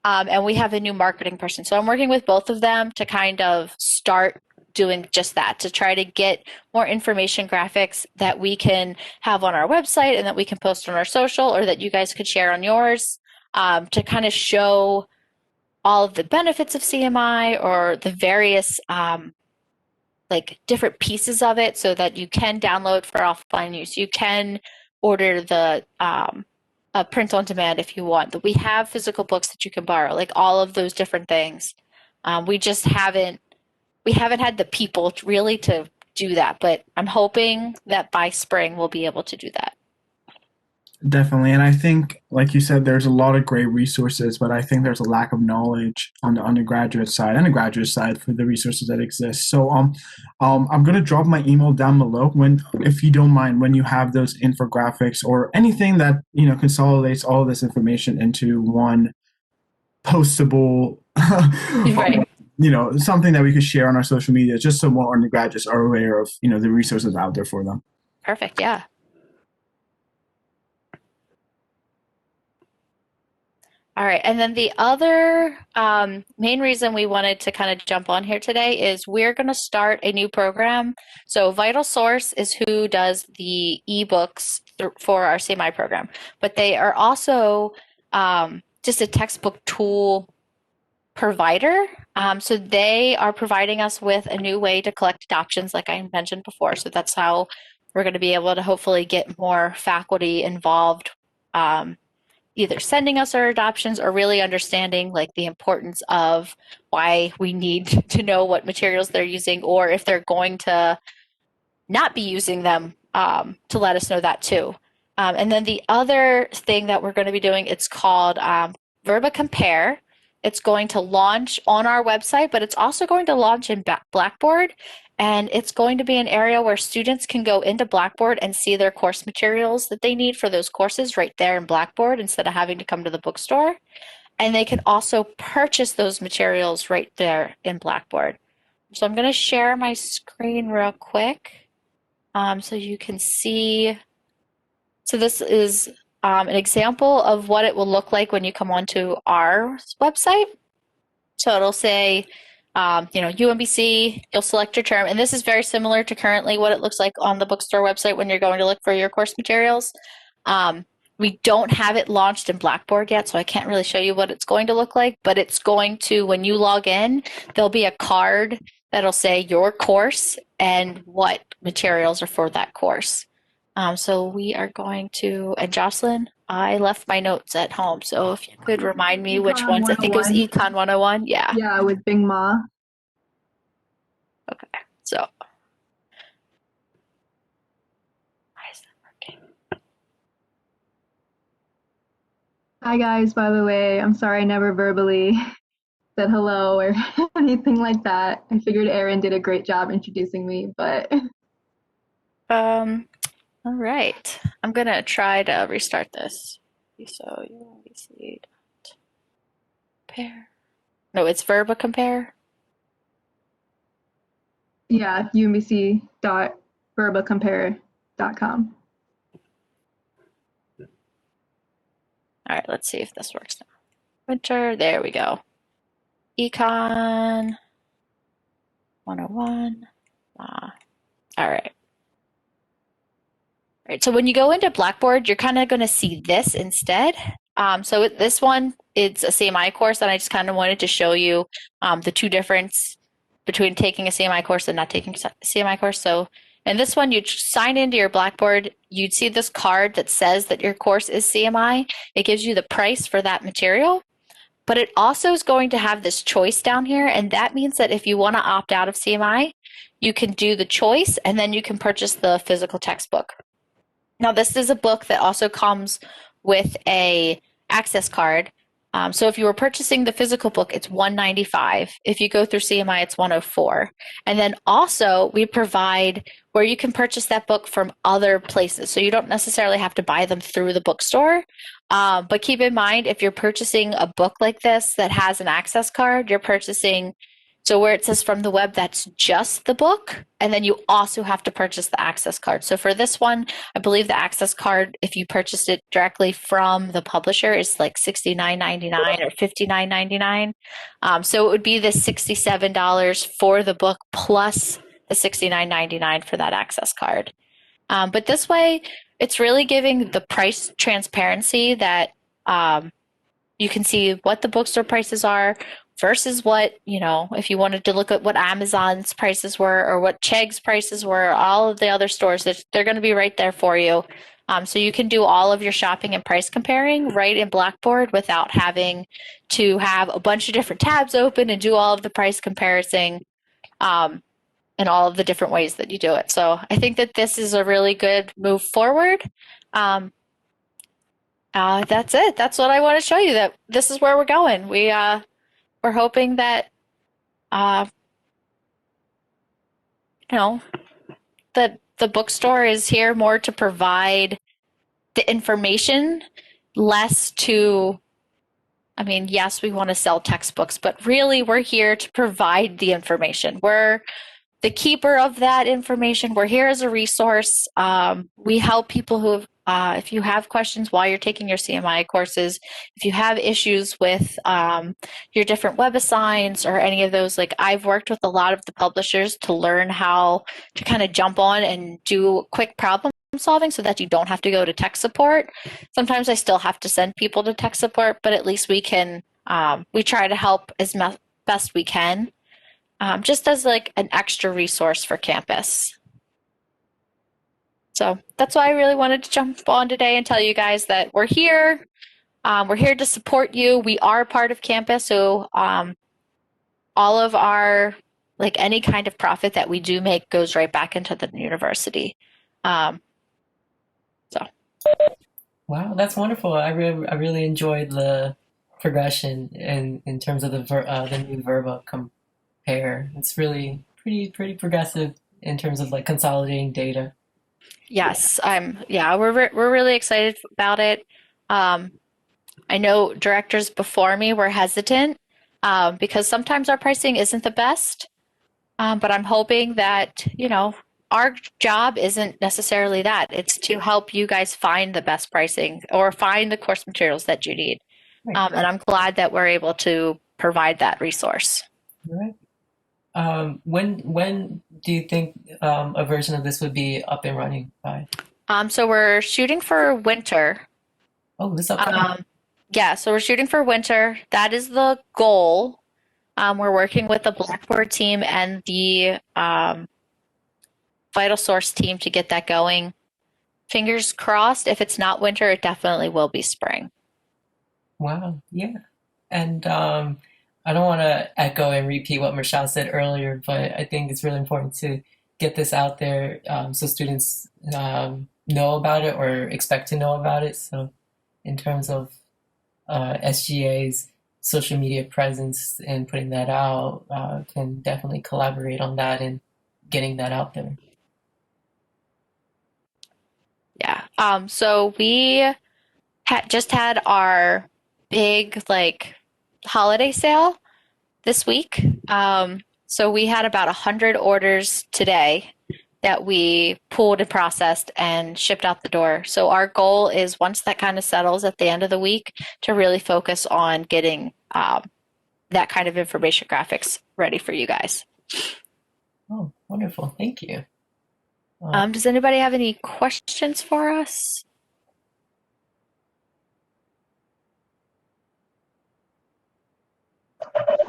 and we have a new marketing person. So I'm working with both of them to kind of start doing just that, to try to get more information graphics that we can have on our website and that we can post on our social, or that you guys could share on yours, to kind of show all of the benefits of CMI, or the various like different pieces of it, so that you can download for offline use. You can order the print on demand if you want. That we have physical books that you can borrow, like all of those different things. We just haven't had the people really to do that, but I'm hoping that by spring we'll be able to do that. Definitely. And I think, like you said, there's a lot of great resources, but I think there's a lack of knowledge on the undergraduate side and the graduate side for the resources that exist. So I'm going to drop my email down below if you don't mind, when you have those infographics or anything that, consolidates all this information into one postable, Right. Something that we could share on our social media, just so more undergraduates are aware of, the resources out there for them. Perfect. Yeah. All right. And then the other main reason we wanted to kind of jump on here today is we're going to start a new program. So Vital Source is who does the ebooks for our CMI program, but they are also just a textbook tool provider. So they are providing us with a new way to collect adoptions, like I mentioned before. So that's how we're going to be able to hopefully get more faculty involved, either sending us our adoptions or really understanding like the importance of why we need to know what materials they're using, or if they're going to not be using them, to let us know that too. And then the other thing that we're going to be doing, it's called Verba Compare. It's going to launch on our website, but it's also going to launch in Blackboard. And it's going to be an area where students can go into Blackboard and see their course materials that they need for those courses right there in Blackboard, instead of having to come to the bookstore. And they can also purchase those materials right there in Blackboard. So I'm going to share my screen real quick, so you can see. So this is an example of what it will look like when you come onto our website. So it'll say, UMBC, you'll select your term. And this is very similar to currently what it looks like on the Bookstore website when you're going to look for your course materials. We don't have it launched in Blackboard yet, so I can't really show you what it's going to look like, but it's going to, when you log in, there'll be a card that'll say your course and what materials are for that course. So we are going to, and Jocelyn, I left my notes at home, so if you could remind me which ones. I think it was Econ 101. Yeah. Yeah, with Bing Ma. Okay, so. Why is that working? Hi guys, by the way, I'm sorry I never verbally said hello or anything like that. I figured Erin did a great job introducing me, but all right. I'm gonna try to restart this. So UMBC compare. No, it's Verba Compare. yeah, umbc.verbacompare.com. All right, let's see if this works now. Enter, there we go. Econ 101. All right. Right, so when you go into Blackboard, you're kind of going to see this instead. So this one, it's a CMI course, and I just kind of wanted to show you the two difference between taking a CMI course and not taking a CMI course. So in this one, you sign into your Blackboard, you'd see this card that says that your course is CMI. It gives you the price for that material, but it also is going to have this choice down here, and that means that if you want to opt out of CMI, you can do the choice, and then you can purchase the physical textbook. Now, this is a book that also comes with a access card. So if you were purchasing the physical book, it's $195. If you go through CMI, it's $104. And then also we provide where you can purchase that book from other places. So you don't necessarily have to buy them through the bookstore. But keep in mind, if you're purchasing a book like this that has an access card, you're purchasing, so where it says from the web, that's just the book. And then you also have to purchase the access card. So for this one, I believe the access card, if you purchased it directly from the publisher, is like $69.99 or $59.99. So it would be the $67 for the book plus the $69.99 for that access card. But this way, it's really giving the price transparency that you can see what the bookstore prices are versus what, if you wanted to look at what Amazon's prices were or what Chegg's prices were, all of the other stores, they're going to be right there for you. So you can do all of your shopping and price comparing right in Blackboard without having to have a bunch of different tabs open and do all of the price comparison and all of the different ways that you do it. So I think that this is a really good move forward. That's it. That's what I want to show you, that this is where we're going. We're hoping that, that the bookstore is here more to provide the information, less to, yes, we want to sell textbooks, but really we're here to provide the information. We're the keeper of that information. We're here as a resource. We help people who, if you have questions while you're taking your CMI courses, if you have issues with your different web assigns or any of those, like I've worked with a lot of the publishers to learn how to kind of jump on and do quick problem solving so that you don't have to go to tech support. Sometimes I still have to send people to tech support, but at least we can, we try to help as best we can. Just as like an extra resource for campus. So that's why I really wanted to jump on today and tell you guys that we're here. We're here to support you. We are part of campus, so all of our, like any kind of profit that we do make goes right back into the university. Wow, that's wonderful. I really enjoyed the progression in terms of the new Verba compare. It's really pretty progressive in terms of like consolidating data. Yes, we're really excited about it. I know directors before me were hesitant because sometimes our pricing isn't the best, but I'm hoping that, our job isn't necessarily that. It's to help you guys find the best pricing or find the course materials that you need. Right. And I'm glad that we're able to provide that resource. All right. When do you think a version of this would be up and running by? So we're shooting for winter. Oh, this upcoming. Yeah, so we're shooting for winter. That is the goal. We're working with the Blackboard team and the Vital Source team to get that going. Fingers crossed, if it's not winter, it definitely will be spring. Wow, yeah. And I don't want to echo and repeat what Michelle said earlier, but I think it's really important to get this out there so students know about it or expect to know about it. So in terms of SGA's social media presence and putting that out, can definitely collaborate on that and getting that out there. Yeah. So we just had our big holiday sale this week. So we had about 100 orders today that we pulled and processed and shipped out the door. So our goal is, once that kind of settles at the end of the week, to really focus on getting that kind of information graphics ready for you guys. Oh, wonderful. Thank you. Does anybody have any questions for us?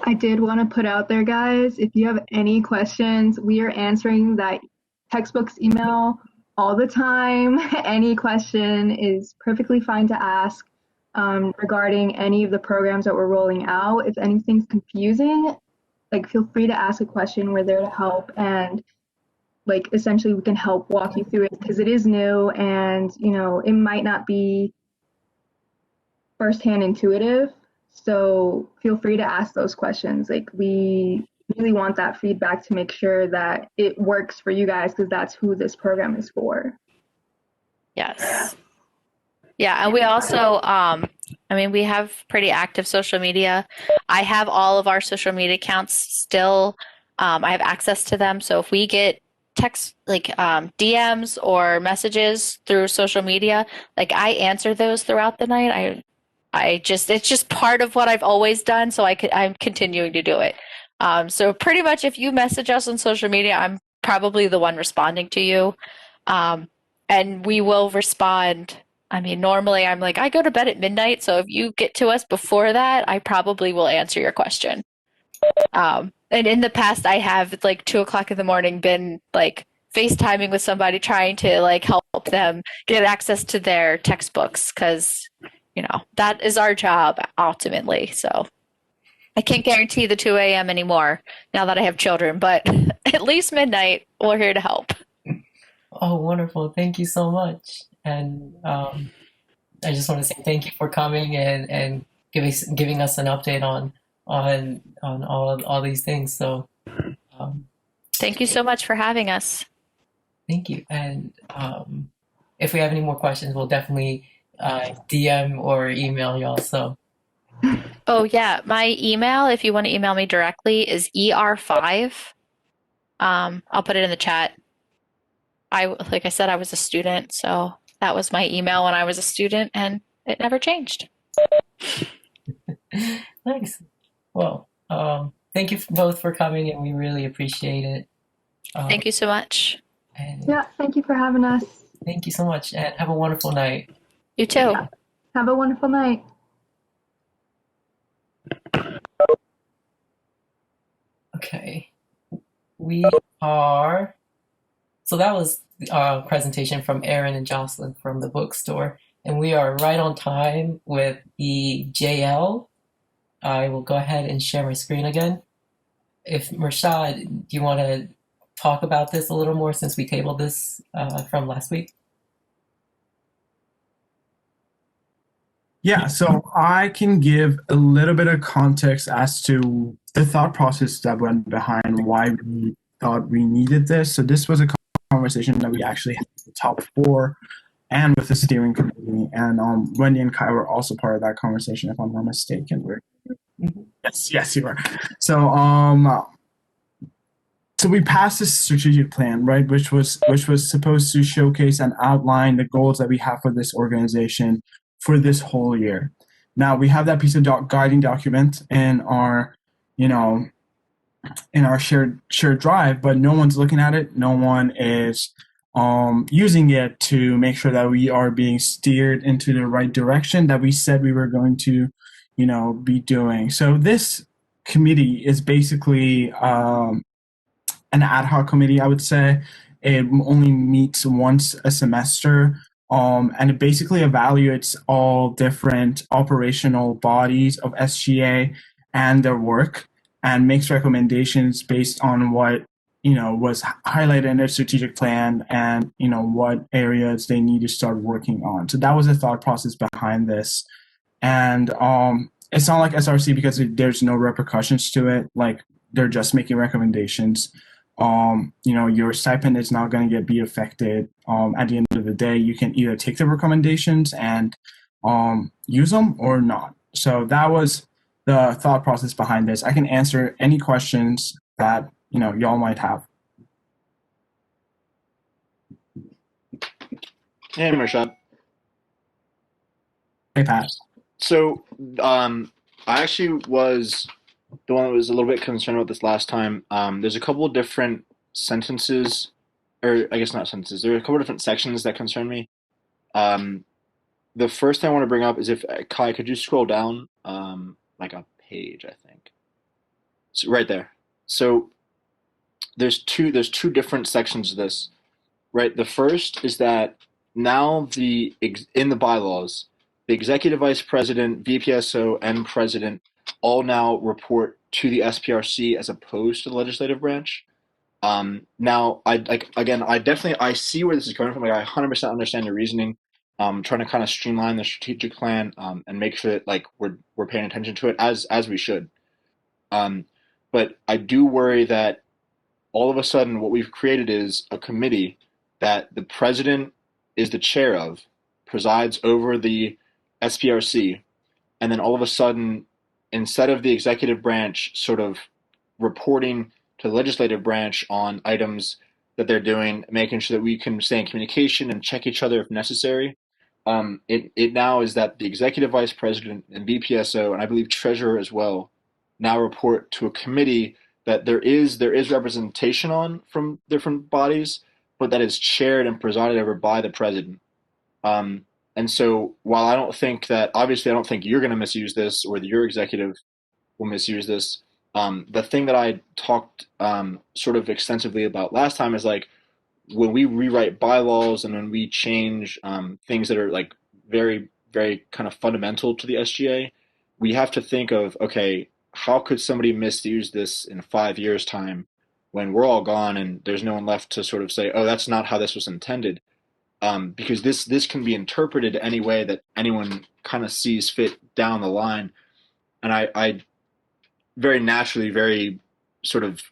I did want to put out there, guys, if you have any questions, we are answering that textbooks email all the time. Any question is perfectly fine to ask regarding any of the programs that we're rolling out. If anything's confusing, like feel free to ask a question. We're there to help, and like essentially we can help walk you through it because it is new, and you know it might not be firsthand intuitive. So feel free to ask those questions. Like we really want that feedback to make sure that it works for you guys because that's who this program is for. Yes. Yeah, and we also, I mean, we have pretty active social media. I have all of our social media accounts still. I have access to them. So if we get text, like DMs or messages through social media, like I answer those throughout the night. It's just part of what I've always done. So I'm continuing to do it. So pretty much if you message us on social media, I'm probably the one responding to you. And we will respond. I mean, normally I'm like, I go to bed at midnight. So if you get to us before that, I probably will answer your question. And in the past, I have at like 2:00 in the morning been like FaceTiming with somebody trying to like help them get access to their textbooks because, you know, that is our job ultimately. So I can't guarantee the 2 a.m. anymore now that I have children, but at least midnight, we're here to help. Oh, wonderful. Thank you so much. And I just want to say thank you for coming and giving us an update on all these things. So thank you so much for having us. Thank you. And if we have any more questions, we'll definitely DM or email y'all. So oh yeah, my email, if you want to email me directly, is ER5. I'll put it in the chat. Like I said, I was a student, so that was my email when I was a student, and it never changed. Nice. Well, thank you both for coming, and we really appreciate it. Thank you so much. Yeah, thank you for having us. Thank you so much, and have a wonderful night. You too. Have a wonderful night. Okay. We are. So that was a presentation from Erin and Jocelyn from the bookstore, and we are right on time with the JL. I will go ahead and share my screen again. If Mershad, do you want to talk about this a little more since we tabled this from last week? Yeah, so I can give a little bit of context as to the thought process that went behind why we thought we needed this. So this was a conversation that we actually had with the top four and with the steering committee. And Wendy and Kai were also part of that conversation, if I'm not mistaken. Yes, you were. So so we passed this strategic plan, right, which was supposed to showcase and outline the goals that we have for this organization for this whole year. Now we have that piece of guiding document in our, in our shared drive, but no one's looking at it. No one is using it to make sure that we are being steered into the right direction that we said we were going to, be doing. So this committee is basically an ad hoc committee, I would say. It only meets once a semester. And it basically evaluates all different operational bodies of SGA and their work and makes recommendations based on what, was highlighted in their strategic plan and, what areas they need to start working on. So that was the thought process behind this. And it's not like SRC because there's no repercussions to it. Like they're just making recommendations. Your stipend is not going to be affected. At the end of the day, you can either take the recommendations and use them or not. So that was the thought process behind this. I can answer any questions that y'all might have. Hey, Marshad. Hey, Pat. So I actually was the one that was a little bit concerned about this last time. There's a couple of different sentences, or I guess not sentences. There are a couple of different sections that concern me. Um, the first thing I want to bring up is if Kai, could you scroll down like a page, I think. So right there. So there's two different sections of this, right? The first is that now in the bylaws, the executive vice president, VPSO, and president all now report to the SPRC as opposed to the legislative branch. Now, I see where this is coming from. Like, I 100% understand your reasoning. Trying to kind of streamline the strategic plan and make sure that like we're paying attention to it as we should. Um, but I do worry that all of a sudden what we've created is a committee that the president is the chair of, presides over the SPRC, and then all of a sudden, instead of the executive branch sort of reporting to the legislative branch on items that they're doing, making sure that we can stay in communication and check each other if necessary. It now is that the executive vice president and VPSO, and I believe treasurer as well, now report to a committee that there is representation on from different bodies, but that is chaired and presided over by the president. And so while I don't think that, obviously I don't think you're going to misuse this or that your executive will misuse this, the thing that I talked sort of extensively about last time is like when we rewrite bylaws and when we change things that are like very, very kind of fundamental to the SGA, we have to think of, okay, how could somebody misuse this in 5 years' time when we're all gone and there's no one left to sort of say, oh, that's not how this was intended? Because this can be interpreted any way that anyone kind of sees fit down the line. And I very naturally, very sort of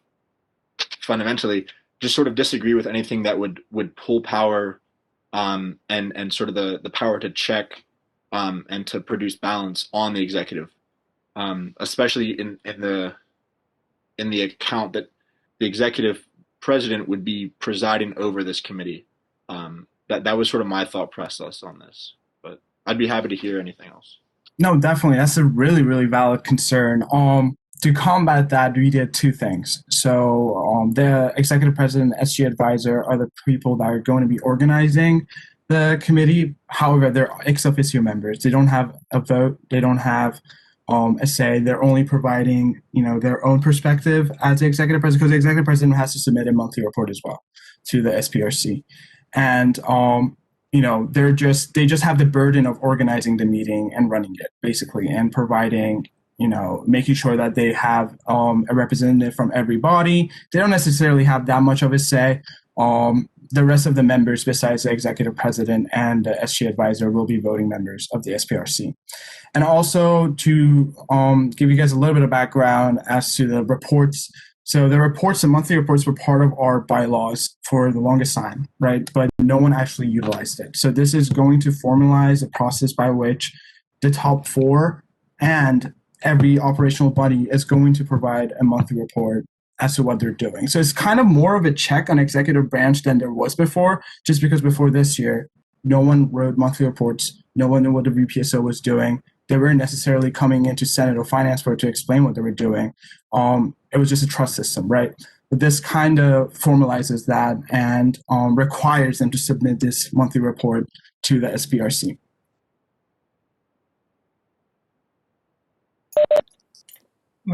fundamentally, just sort of disagree with anything that would pull power and sort of the power to check and to produce balance on the executive, especially in the account that the executive president would be presiding over this committee. That was sort of my thought process on this, but I'd be happy to hear anything else. No, definitely. That's a really, really valid concern. To combat that, we did two things. So the executive president and SG advisor are the people that are going to be organizing the committee. However, they're ex officio members. They don't have a vote. They don't have a say. They're only providing, their own perspective as the executive president, because the executive president has to submit a monthly report as well to the SPRC. And they just have the burden of organizing the meeting and running it, basically, and providing, making sure that they have a representative from every body. They don't necessarily have that much of a say. The rest of the members, besides the executive president and the SG advisor, will be voting members of the SPRC. And also to give you guys a little bit of background as to the reports. So the monthly reports were part of our bylaws for the longest time, right? But no one actually utilized it. So this is going to formalize a process by which the top four and every operational body is going to provide a monthly report as to what they're doing. So it's kind of more of a check on executive branch than there was before, just because before this year, no one wrote monthly reports. No one knew what the VPSO was doing. They weren't necessarily coming into Senate or Finance Board to explain what they were doing. It was just a trust system, right? But this kind of formalizes that and requires them to submit this monthly report to the SPRC.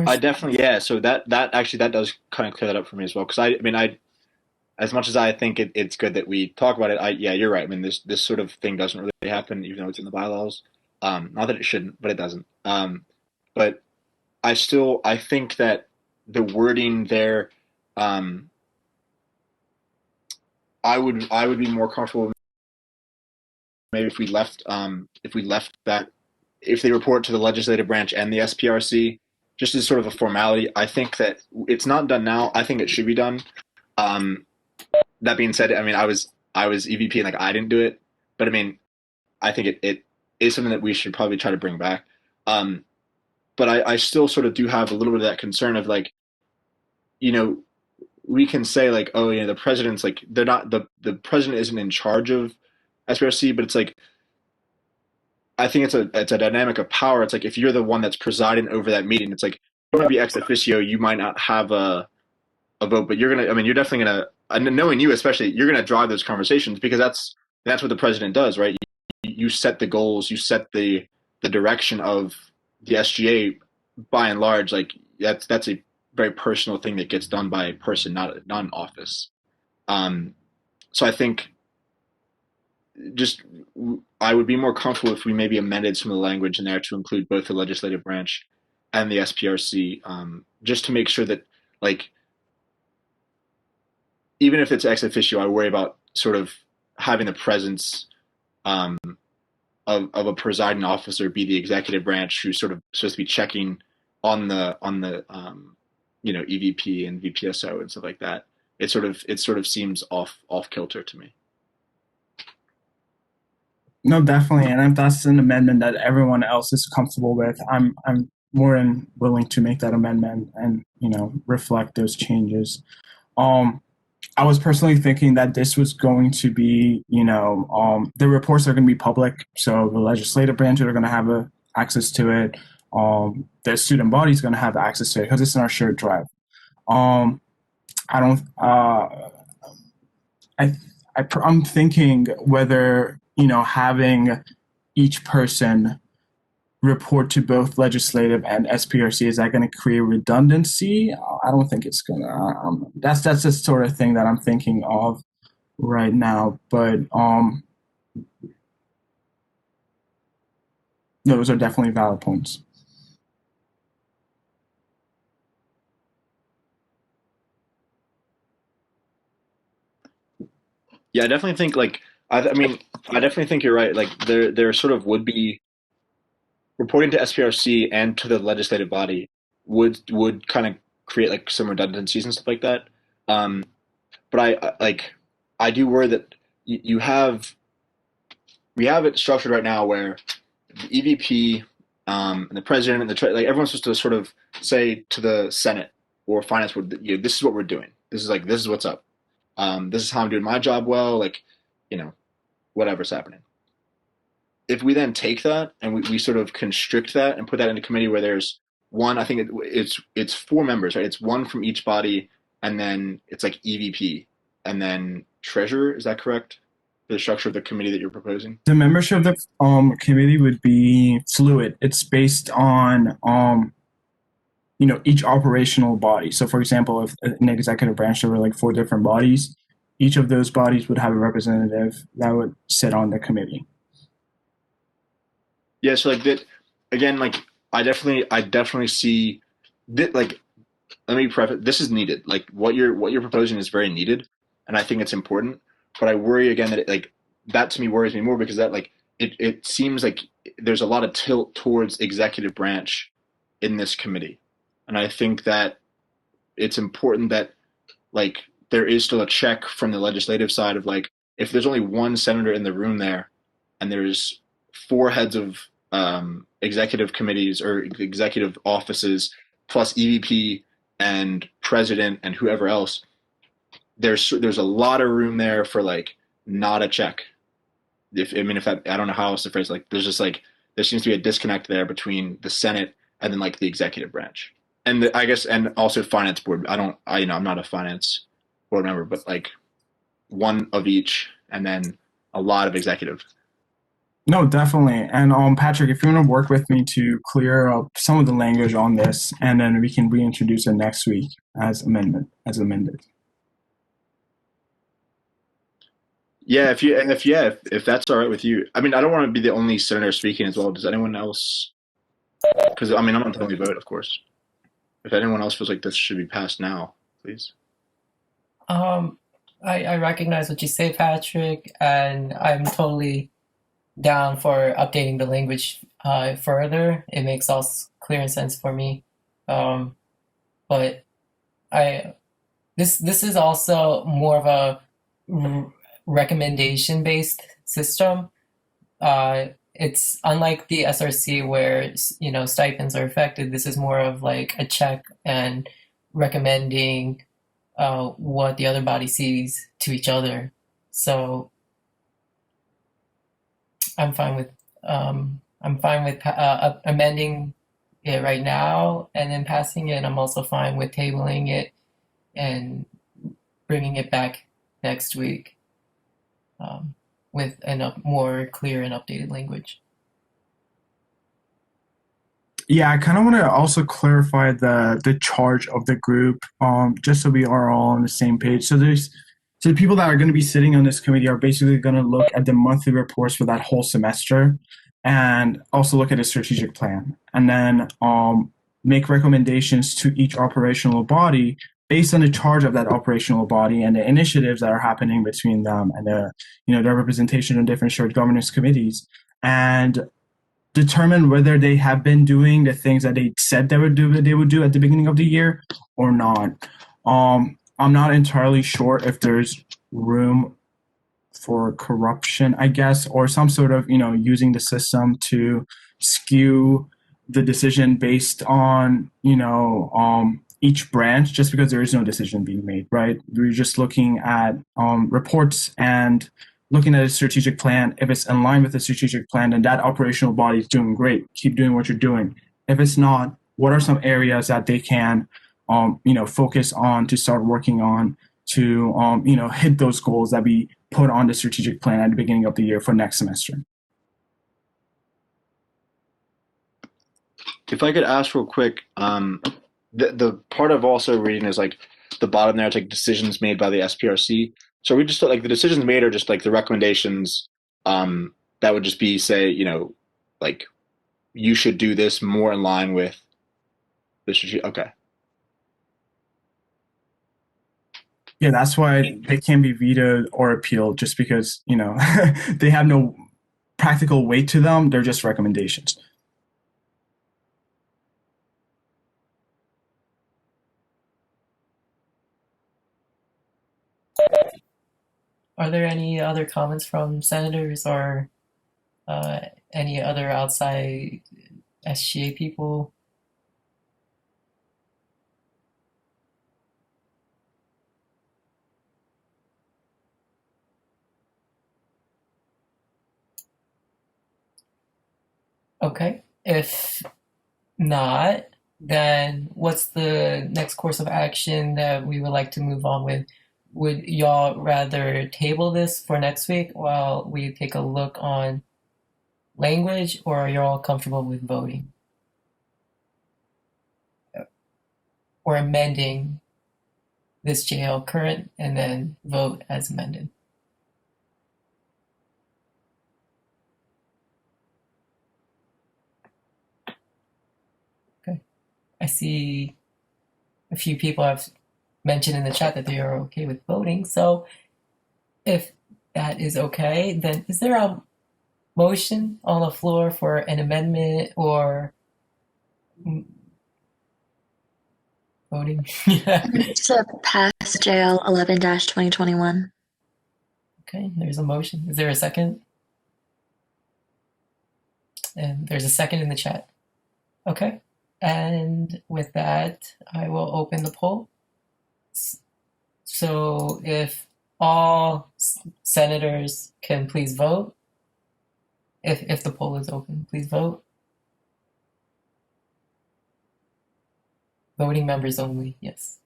I definitely, yeah. So that does kind of clear that up for me as well. Because I as much as I think it's good that we talk about it, yeah, you're right. I mean, this sort of thing doesn't really happen, even though it's in the bylaws. Not that it shouldn't, but it doesn't. But I think that the wording there, I would be more comfortable maybe if we left that, if they report to the legislative branch and the SPRC, just as sort of a formality. I think that it's not done now. I think it should be done. That being said, I mean, I was EVP and like I didn't do it, but I mean, I think it is something that we should probably try to bring back. But I still sort of do have a little bit of that concern of like, we can say like, oh, the president's like, they're not, the president isn't in charge of SPRC, but it's like, I think it's a dynamic of power. It's like, if you're the one that's presiding over that meeting, it's like, to be ex officio, you might not have a vote, but you're definitely gonna, knowing you especially, you're gonna drive those conversations because that's what the president does, right? You set the goals, you set the direction of the SGA. By and large, like that's a very personal thing that gets done by a person, not an office. So I think I would be more comfortable if we maybe amended some of the language in there to include both the legislative branch and the SPRC, just to make sure that, like, even if it's ex officio, I worry about sort of having the presence of a presiding officer be the executive branch who's sort of supposed to be checking on the EVP and VPSO and stuff like that. It sort of seems off kilter to me. No, definitely, and if that's an amendment that everyone else is comfortable with, I'm more than willing to make that amendment and reflect those changes. I was personally thinking that this was going to be, the reports are going to be public, so the legislative branch are going to have access to it. The student body is going to have access to it because it's in our shared drive. I'm thinking whether having each person report to both legislative and SPRC, is that going to create redundancy? I don't think it's going to. That's the sort of thing that I'm thinking of right now. But those are definitely valid points. Yeah, I definitely think I definitely think you're right. Like there sort of would be reporting to SPRC and to the legislative body would kind of create like some redundancies and stuff like that. But I do worry that we have it structured right now where the EVP and the president and everyone's supposed to sort of say to the Senate or finance board, this is what we're doing. This is what's up. This is how I'm doing my job well. Whatever's happening. If we then take that and we sort of constrict that and put that in a committee where there's one, I think it's 4 members, right? It's one from each body, and then it's like EVP, and then treasurer. Is that correct? The structure of the committee that you're proposing? The membership of the committee would be fluid. It's based on each operational body. So, for example, if an executive branch there were like 4 different bodies, each of those bodies would have a representative that would sit on the committee. Yeah, so again, I definitely see that, let me preface, this is needed. Like what you're proposing is very needed, and I think it's important. But I worry again that that to me worries me more because that it seems like there's a lot of tilt towards executive branch in this committee. And I think that it's important that there is still a check from the legislative side of if there's only one senator in the room there and there's 4 heads of executive committees or executive offices plus EVP and president and whoever else, there's a lot of room there for not a check. I don't know how else to phrase there seems to be a disconnect there between the Senate and then the executive branch. And I guess, and also finance board. I'm not a finance board member, but one of each, and then a lot of executive. No, definitely. And Patrick, if you want to work with me to clear up some of the language on this, and then we can reintroduce it next week as amended. Yeah, if that's all right with you. I don't want to be the only senator speaking as well. Does anyone else? Because I'm not the only vote, of course. If anyone else feels like this should be passed now, please. I recognize what you say, Patrick, and I'm totally down for updating the language further. It makes all clear sense for me. But this is also more of a recommendation-based system. It's unlike the SRC where stipends are affected. This is more of a check and recommending what the other body sees to each other. So I'm fine with amending it right now and then passing it. I'm also fine with tabling it and bringing it back next week with enough more clear and updated language. Yeah, I kind of want to also clarify the charge of the group, just so we are all on the same page. So the people that are going to be sitting on this committee are basically going to look at the monthly reports for that whole semester, and also look at a strategic plan, and then make recommendations to each operational body based on the charge of that operational body and the initiatives that are happening between them and their representation in different shared governance committees, and determine whether they have been doing the things that they said they would do at the beginning of the year or not. I'm not entirely sure if there's room for corruption, I guess, or some sort of using the system to skew the decision based on each branch, just because there is no decision being made, right? We're just looking at reports and looking at a strategic plan. If it's in line with the strategic plan, then that operational body is doing great. Keep doing what you're doing. If it's not, what are some areas that they can, focus on to start working on to, hit those goals that we put on the strategic plan at the beginning of the year for next semester? If I could ask real quick, the part of also reading is like the bottom there, it's like decisions made by the SPRC. So we just like the decisions made are just like the recommendations that would just be say, like you should do this more in line with the strategy. Okay. Yeah, that's why they can be vetoed or appealed, just because, they have no practical weight to them. They're just recommendations. Are there any other comments from senators or any other outside SGA people? Okay, if not, then what's the next course of action that we would like to move on with? Would y'all rather table this for next week while we take a look on language, or are y'all comfortable with voting? Or amending this JL current and then vote as amended? Okay, I see a few people have mentioned in the chat that they are okay with voting. So if that is okay, then is there a motion on the floor for an amendment or voting? To pass JL 11-2021. Okay, there's a motion. Is there a second? And there's a second in the chat. Okay, and with that, I will open the poll. So if all senators can please vote. If the poll is open, please vote. Voting members only, yes.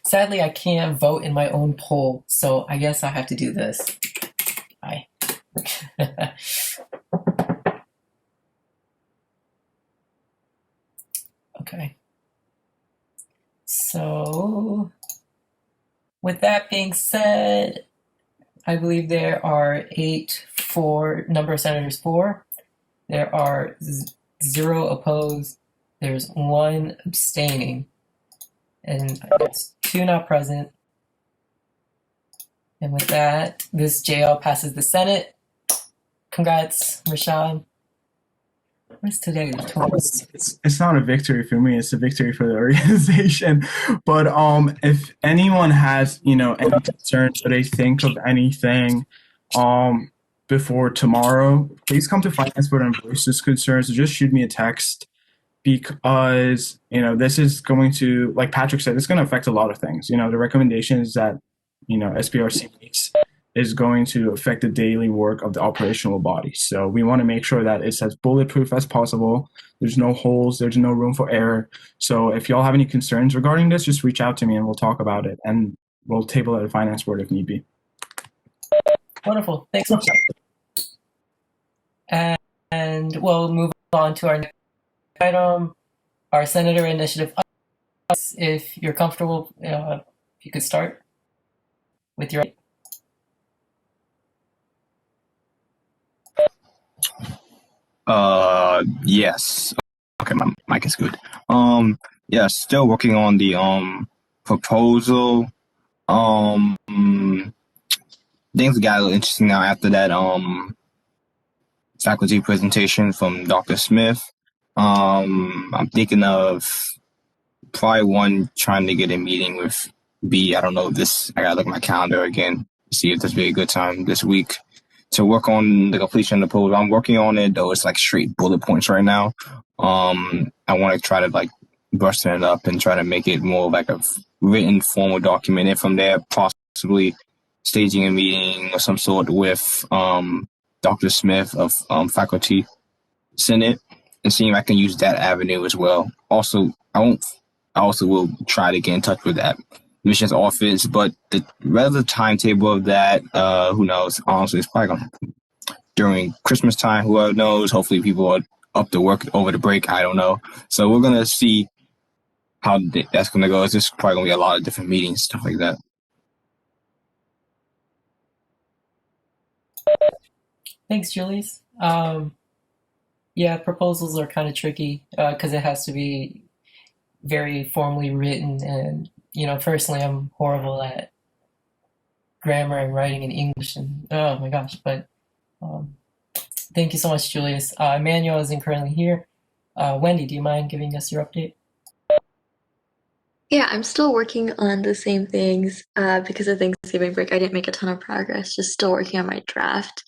Sadly, I can't vote in my own poll, so I guess I have to do this. Bye. Okay. So, with that being said, I believe there are number of senators for. There are 0 opposed. There's 1 abstaining. And I guess 2 not present. And with that, this JL passes the Senate. Congrats, Rashad. What's today? It's not a victory for me. It's a victory for the organization. But if anyone has any concerns or they think of anything before tomorrow, please come to Finance Board and voice those concerns. Just shoot me a text, because this is going to, like Patrick said, it's going to affect a lot of things. The recommendations that SPRC makes, is going to affect the daily work of the operational body. So we want to make sure that it's as bulletproof as possible. There's no holes, there's no room for error. So if y'all have any concerns regarding this, just reach out to me and we'll talk about it. And we'll table it at the finance board if need be. Wonderful. Thanks so much. And we'll move on to our next item, our Senator Initiative. If you're comfortable, if you could start with your. Yes. Okay, my mic is good. Yeah, still working on the proposal. Things got a little interesting now after that faculty presentation from Dr. Smith. I'm thinking of probably trying to get a meeting with B. I don't know this. I gotta look at my calendar again to see if there's be a good time this week to work on the completion of the proposal. I'm working on it though. It's like straight bullet points right now. I want to try to like brush it up and try to make it more like a written formal document. And from there, possibly staging a meeting of some sort with Dr. Smith of Faculty Senate and seeing if I can use that avenue as well. Also, I also will try to get in touch with that admissions office, but the relative timetable of that, who knows? Honestly, it's probably going to during Christmas time. Who knows? Hopefully, people are up to work over the break. I don't know. So we're gonna see how that's gonna go. It's just probably gonna be a lot of different meetings, stuff like that. Thanks, Julius. Yeah, proposals are kind of tricky because it has to be very formally written, and personally, I'm horrible at grammar and writing in English, and oh my gosh! But thank you so much, Julius. Emmanuel isn't currently here. Wendy, do you mind giving us your update? Yeah, I'm still working on the same things. Because of Thanksgiving break, I didn't make a ton of progress. Just still working on my draft.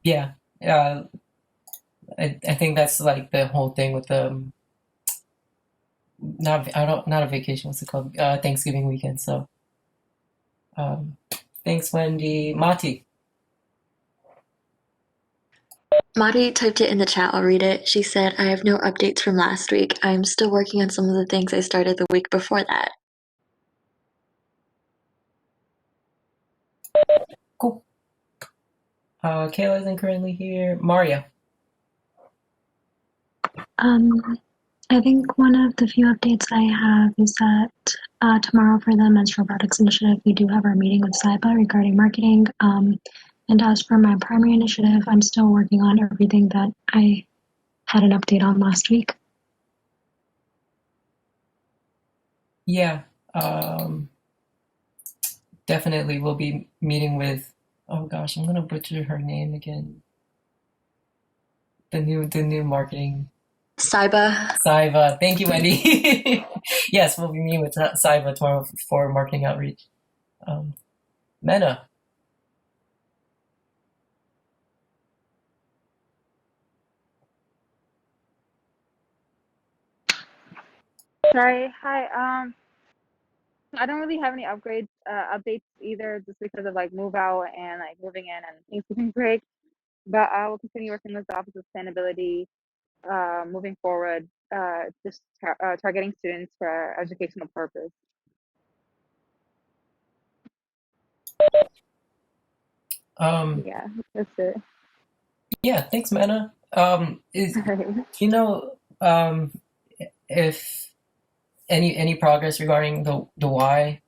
Yeah, I think that's like the whole thing with the not a vacation. What's it called? Thanksgiving weekend. So, thanks, Wendy. Mati. Madi typed it in the chat. I'll read it. She said, "I have no updates from last week. I'm still working on some of the things I started the week before that." Cool. Kayla isn't currently here. Maria. I think one of the few updates I have is that tomorrow for the Men's Robotics Initiative, we do have our meeting with SIBA regarding marketing. And as for my primary initiative, I'm still working on everything that I had an update on last week. Yeah, definitely we'll be meeting with, oh gosh, I'm gonna butcher her name again. The new marketing. Saiba. Thank you, Wendy. Yes, we'll be meeting with Saiba tomorrow for marketing outreach. Mena. Sorry. Hi. I don't really have any updates either, just because of like move out and like moving in and Thanksgiving break. But I will continue working with the Office of Sustainability, moving forward, just targeting students for educational purpose. Yeah, that's it. Yeah, thanks, Mena. If any progress regarding the why?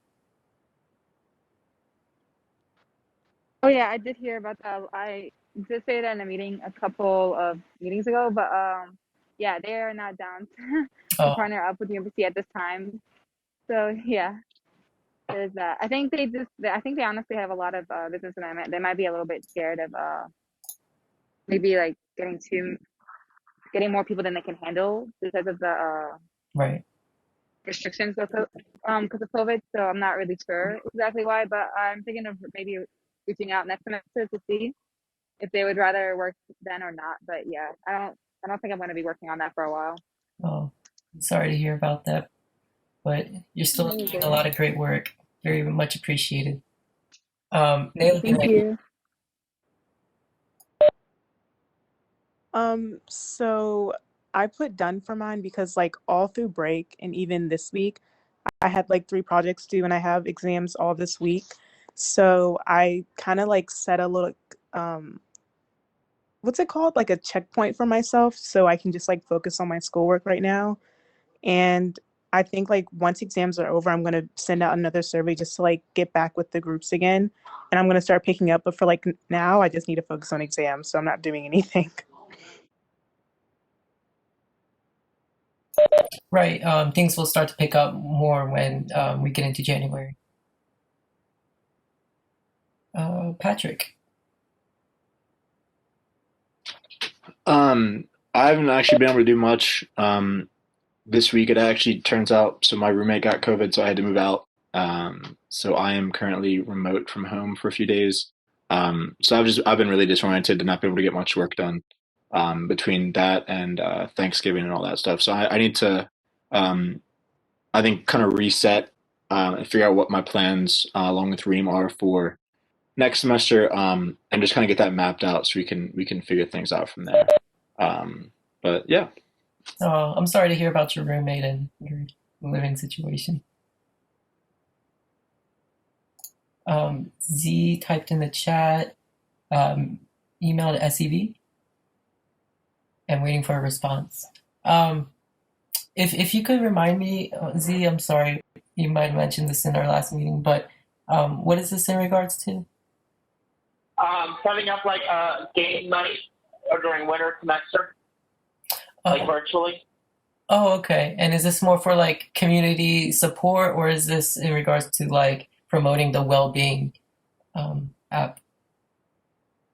Oh yeah, I did hear about that. I did say that in a meeting a couple of meetings ago, but yeah, they are not down to partner up with UMBC at this time. So yeah, there's that. I think they honestly have a lot of business in them. They might be a little bit scared of maybe like getting more people than they can handle because of the right restrictions because of COVID. So I'm not really sure exactly why, but I'm thinking of maybe reaching out next semester to see if they would rather work then or not. But yeah, I don't think I'm going to be working on that for a while. Oh, sorry to hear about that. but you're still doing a Amazing. lot of great work. Very much appreciated. Nail, Thank you. So I put done for mine because like all through break and even this week, I had like 3 projects due and I have exams all this week. So I kind of like set a little, what's it called? Like a checkpoint for myself so I can just like focus on my schoolwork right now. And I think like once exams are over, I'm going to send out another survey just to like get back with the groups again. And I'm going to start picking up. But for like now, I just need to focus on exams. So I'm not doing anything. Right. Things will start to pick up more when we get into January. Patrick. I haven't actually been able to do much this week. It actually turns out, so my roommate got COVID, so I had to move out. So I am currently remote from home for a few days. So I've been really disoriented and not been able to get much work done between that and Thanksgiving and all that stuff. So I need to, I think, kind of reset and figure out what my plans along with Reem are for next semester, and just kind of get that mapped out so we can figure things out from there. But yeah. I'm sorry to hear about your roommate and your living situation. Z typed in the chat, email to SEV, and waiting for a response. If you could remind me, Z, I'm sorry, you might have mentioned this in our last meeting, but what is this in regards to? Setting up like a game night during winter semester, like virtually. Oh, okay. And is this more for like community support, or is this in regards to like promoting the well-being app?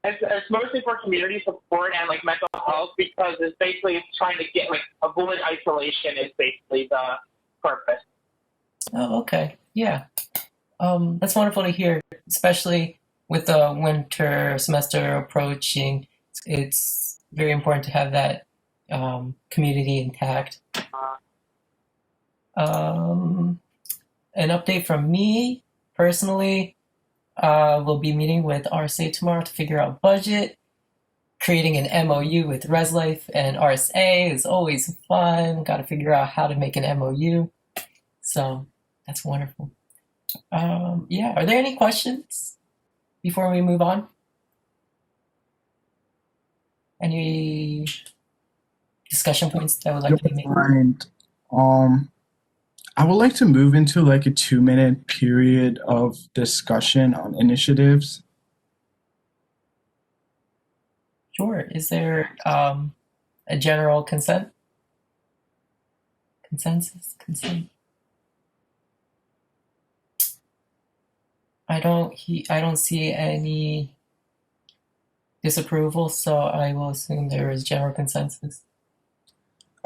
It's mostly for community support and like mental health because it's basically trying to get like avoid isolation is basically the purpose. Oh, okay. Yeah. That's wonderful to hear, especially with the winter semester approaching. It's very important to have that community intact. An update from me personally. We'll be meeting with RSA tomorrow to figure out budget. Creating an MOU with ResLife and RSA is always fun. Got to figure out how to make an MOU. So that's wonderful. Yeah, are there any questions before we move on? Any discussion points that I would like to make? I would like to move into like a 2-minute period of discussion on initiatives. Sure. Is there a general consent? Consensus? Consent? I don't see any disapproval, so I will assume there is general consensus.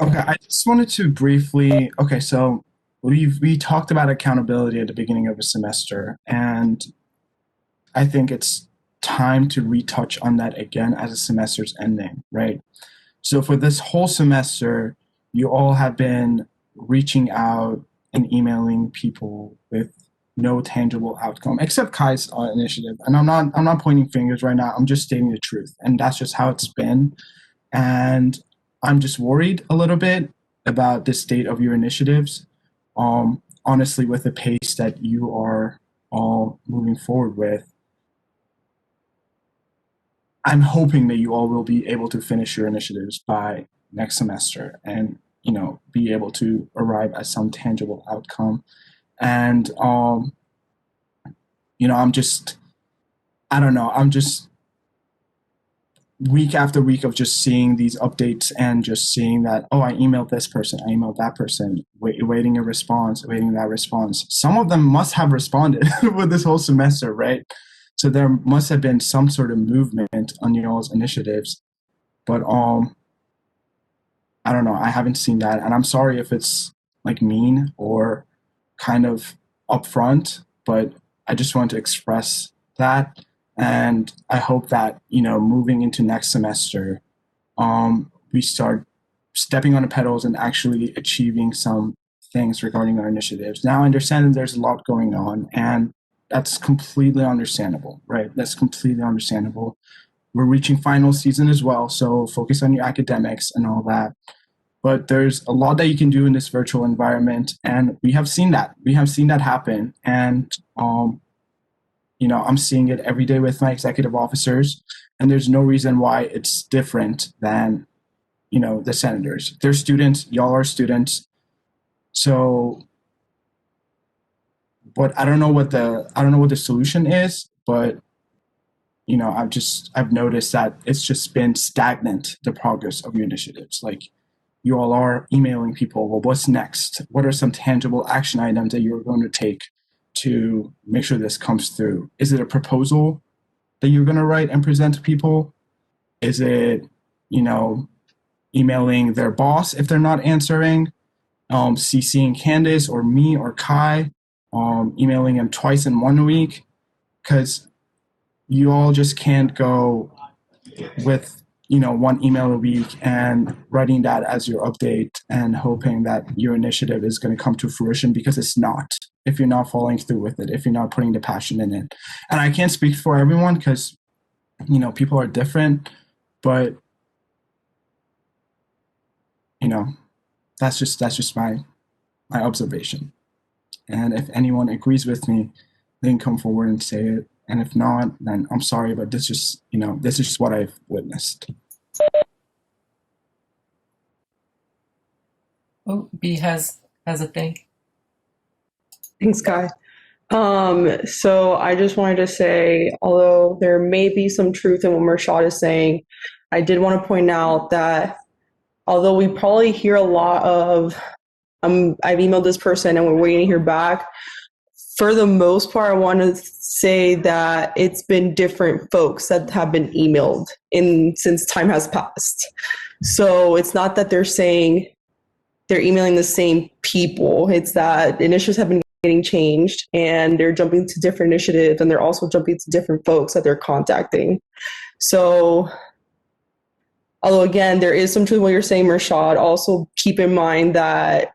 Okay, I just wanted to briefly, so we talked about accountability at the beginning of a semester, and I think it's time to retouch on that again as a semester's ending, right? So for this whole semester, you all have been reaching out and emailing people with no tangible outcome, except Kai's initiative. And I'm not pointing fingers right now. I'm just stating the truth, and that's just how it's been. And I'm just worried a little bit about the state of your initiatives. Honestly, with the pace that you are all moving forward with, I'm hoping that you all will be able to finish your initiatives by next semester and, be able to arrive at some tangible outcome. And, I'm just week after week of just seeing these updates and just seeing that, I emailed this person, I emailed that person, waiting a response, waiting that response. Some of them must have responded with this whole semester, right? So there must have been some sort of movement on y'all's initiatives. But I don't know, I haven't seen that. And I'm sorry if it's like mean or kind of upfront, but I just want to express that. And I hope that, moving into next semester, we start stepping on the pedals and actually achieving some things regarding our initiatives. Now I understand that there's a lot going on, and that's completely understandable, right? That's completely understandable. We're reaching final season as well, so focus on your academics and all that. But there's a lot that you can do in this virtual environment, and we have seen that. We have seen that happen, and I'm seeing it every day with my executive officers, and there's no reason why it's different than the senators. They're students, y'all are students. So, but I don't know what the solution is, but I've noticed that it's just been stagnant, the progress of your initiatives. Like, you all are emailing people, well, what's next? What are some tangible action items that you're going to take to make sure this comes through? Is it a proposal that you're going to write and present to people? Is it, emailing their boss if they're not answering, CCing Candace or me or Kai, emailing him twice in 1 week? Because you all just can't go with, one email a week and writing that as your update and hoping that your initiative is going to come to fruition, because it's not, if you're not following through with it, if you're not putting the passion in it. And I can't speak for everyone because, people are different, but that's just my observation. And if anyone agrees with me, they can come forward and say it. And if not, then I'm sorry, but this is just what I've witnessed. Oh, B has a thing. Thanks, Kai. So I just wanted to say, although there may be some truth in what Mershad is saying, I did want to point out that although we probably hear a lot of, I've emailed this person and we're waiting to hear back, for the most part, I want to say that it's been different folks that have been emailed since time has passed. So it's not that they're saying they're emailing the same people. It's that initiatives have been getting changed and they're jumping to different initiatives, and they're also jumping to different folks that they're contacting. So although, again, there is some truth in what you're saying, Mershad, also keep in mind that,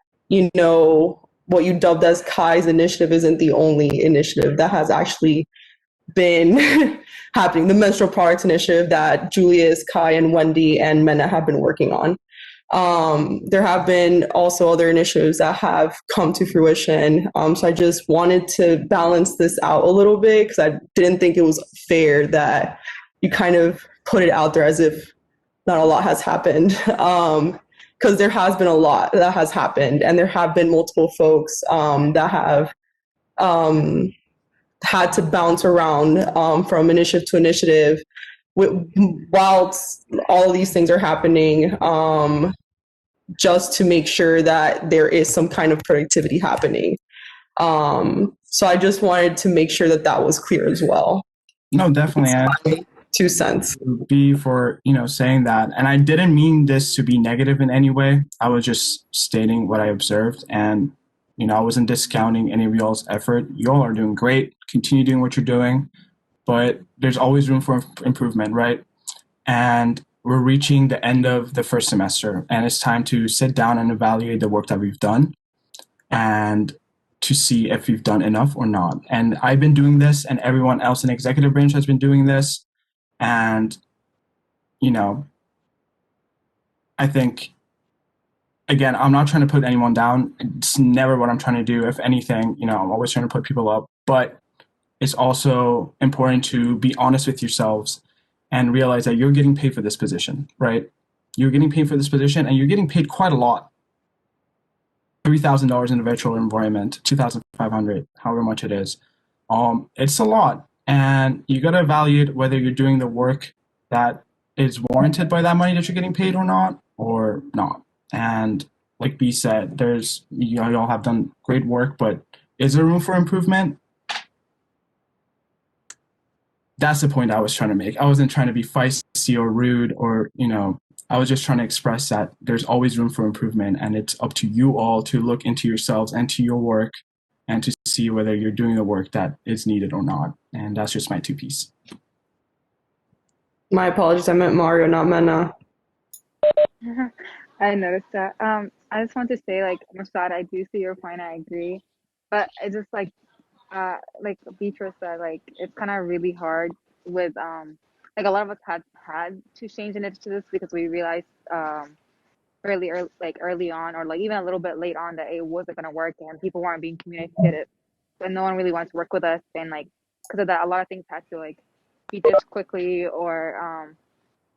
what you dubbed as Kai's initiative isn't the only initiative that has actually been happening. The menstrual products initiative that Julius, Kai, and Wendy and Mena have been working on. There have been also other initiatives that have come to fruition. So I just wanted to balance this out a little bit, because I didn't think it was fair that you kind of put it out there as if not a lot has happened. Because there has been a lot that has happened, and there have been multiple folks that have had to bounce around from initiative to initiative whilst all of these things are happening, just to make sure that there is some kind of productivity happening. So I just wanted to make sure that was clear as well. No, definitely. 2 cents. B for saying that, and I didn't mean this to be negative in any way. I was just stating what I observed, and I wasn't discounting any of y'all's effort. Y'all are doing great. Continue doing what you're doing, but there's always room for improvement, right? And we're reaching the end of the first semester, and it's time to sit down and evaluate the work that we've done, and to see if we've done enough or not. And I've been doing this, and everyone else in the executive branch has been doing this. And, I think, again, I'm not trying to put anyone down. It's never what I'm trying to do. If anything, I'm always trying to put people up. But it's also important to be honest with yourselves and realize that you're getting paid for this position, right? You're getting paid for this position, and you're getting paid quite a lot. $3,000 in a virtual environment, $2,500, however much it is. It's a lot. And you got to evaluate whether you're doing the work that is warranted by that money that you're getting paid or not. And like B said, y'all have done great work, but is there room for improvement? That's the point I was trying to make. I wasn't trying to be feisty or rude or, I was just trying to express that there's always room for improvement, and it's up to you all to look into yourselves and to your work and to see whether you're doing the work that is needed or not. And that's just my 2 piece. My apologies. I meant Mario, not Mena. I noticed that. I just want to say, like, Rashad, I do see your point. I agree, but it's just like Beatrice said, like it's kind of really hard with like a lot of us had to change initiatives because we realized early on or like even a little bit late on that it wasn't going to work and people weren't being communicative and no one really wanted to work with us and like because of that a lot of things had to like be ditched quickly or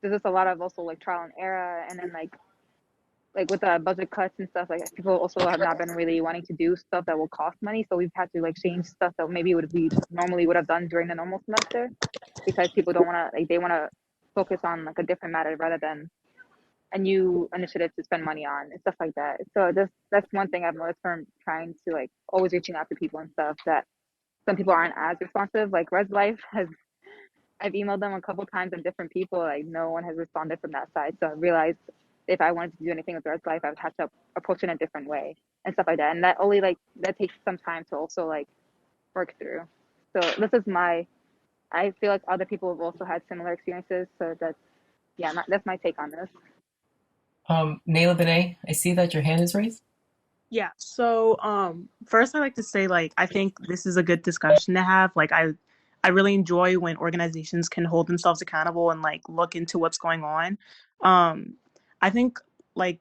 there's just a lot of also like trial and error and then like with the budget cuts and stuff like people also have not been really wanting to do stuff that will cost money so we've had to like change stuff that maybe we normally would have done during the normal semester because people don't want to like they want to focus on like a different matter rather than a new initiative to spend money on and stuff like that. So that's one thing I've noticed from trying to like always reaching out to people and stuff that some people aren't as responsive. Like Res Life has I've emailed them a couple times and different people, like no one has responded from that side. So I realized if I wanted to do anything with Res Life, I would have to approach it in a different way and stuff like that. And that only like that takes some time to also like work through. So this is I feel like other people have also had similar experiences. So that's my take on this. Naila Benet, I see that your hand is raised. Yeah. So, first I'd like to say, like, I think this is a good discussion to have. Like, I really enjoy when organizations can hold themselves accountable and like look into what's going on. I think like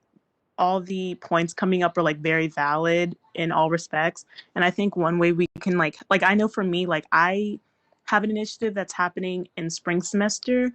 all the points coming up are like very valid in all respects. And I think one way we can like I know for me, like I have an initiative that's happening in spring semester.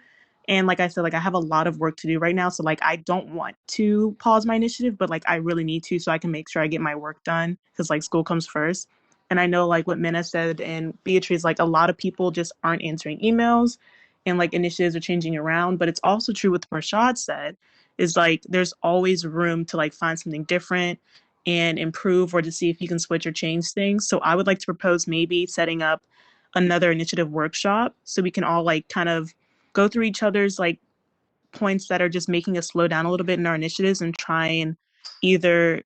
And like I said, like I have a lot of work to do right now. So like I don't want to pause my initiative, but like I really need to so I can make sure I get my work done because like school comes first. And I know like what Minna said and Beatrice, like a lot of people just aren't answering emails and like initiatives are changing around. But it's also true what Rashad said is like there's always room to like find something different and improve or to see if you can switch or change things. So I would like to propose maybe setting up another initiative workshop so we can all like kind of go through each other's like points that are just making us slow down a little bit in our initiatives and try and either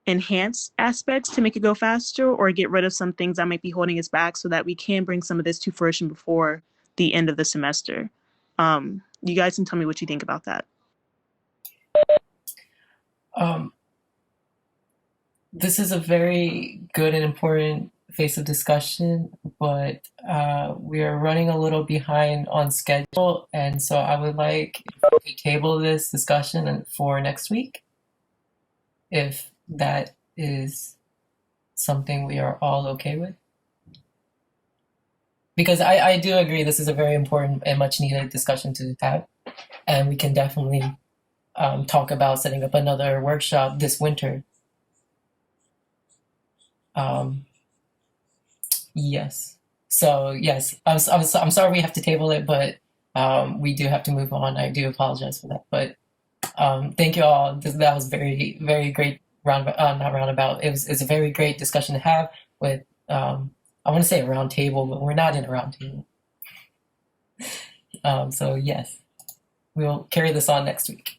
enhance aspects to make it go faster or get rid of some things that might be holding us back so that we can bring some of this to fruition before the end of the semester. You guys can tell me what you think about that. This is a very good and important phase of discussion, but we are running a little behind on schedule, and so I would like if we could table this discussion for next week, if that is something we are all okay with. Because I do agree this is a very important and much needed discussion to have, and we can definitely talk about setting up another workshop this winter. Yes. So yes, I'm sorry we have to table it, but we do have to move on. I do apologize for that, but thank you all. That was very great not roundabout. It's a very great discussion to have with. I want to say a round table, but we're not in a round table. So yes, we'll carry this on next week.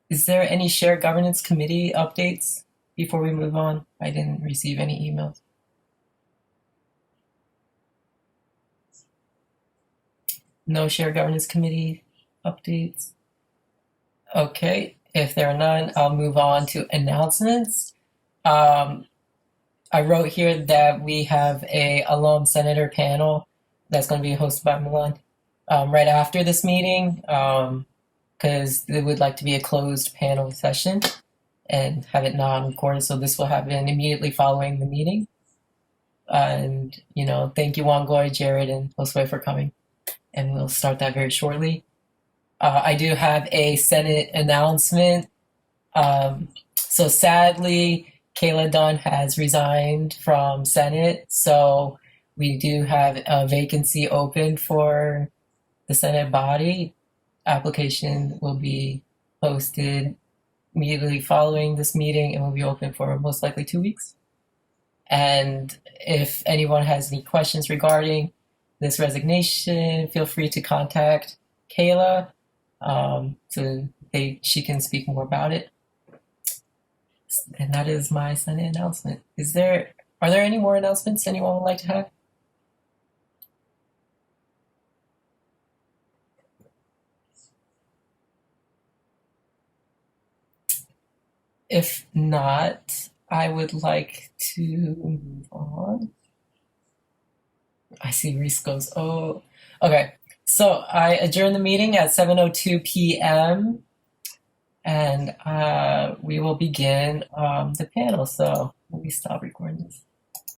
Is there any shared governance committee updates before we move on? I didn't receive any emails. No shared governance committee updates. Okay, if there are none, I'll move on to announcements. I wrote here that we have a alum senator panel that's going to be hosted by Milan right after this meeting because it would like to be a closed panel session and have it non-recorded. So this will happen immediately following the meeting. And, thank you, Wangoi, Jared, and Josue for coming. And we'll start that very shortly. I do have a Senate announcement. So sadly, Kayla Dunn has resigned from Senate. So we do have a vacancy open for the Senate body. Application will be posted immediately following this meeting and will be open for most likely 2 weeks. And if anyone has any questions regarding this resignation, feel free to contact Kayla she can speak more about it. And that is my Senate announcement. Are there any more announcements anyone would like to have? If not, I would like to move on. I see Reese goes, oh, okay. So I adjourn the meeting at 7:02 p.m. and we will begin the panel. So let me stop recording this.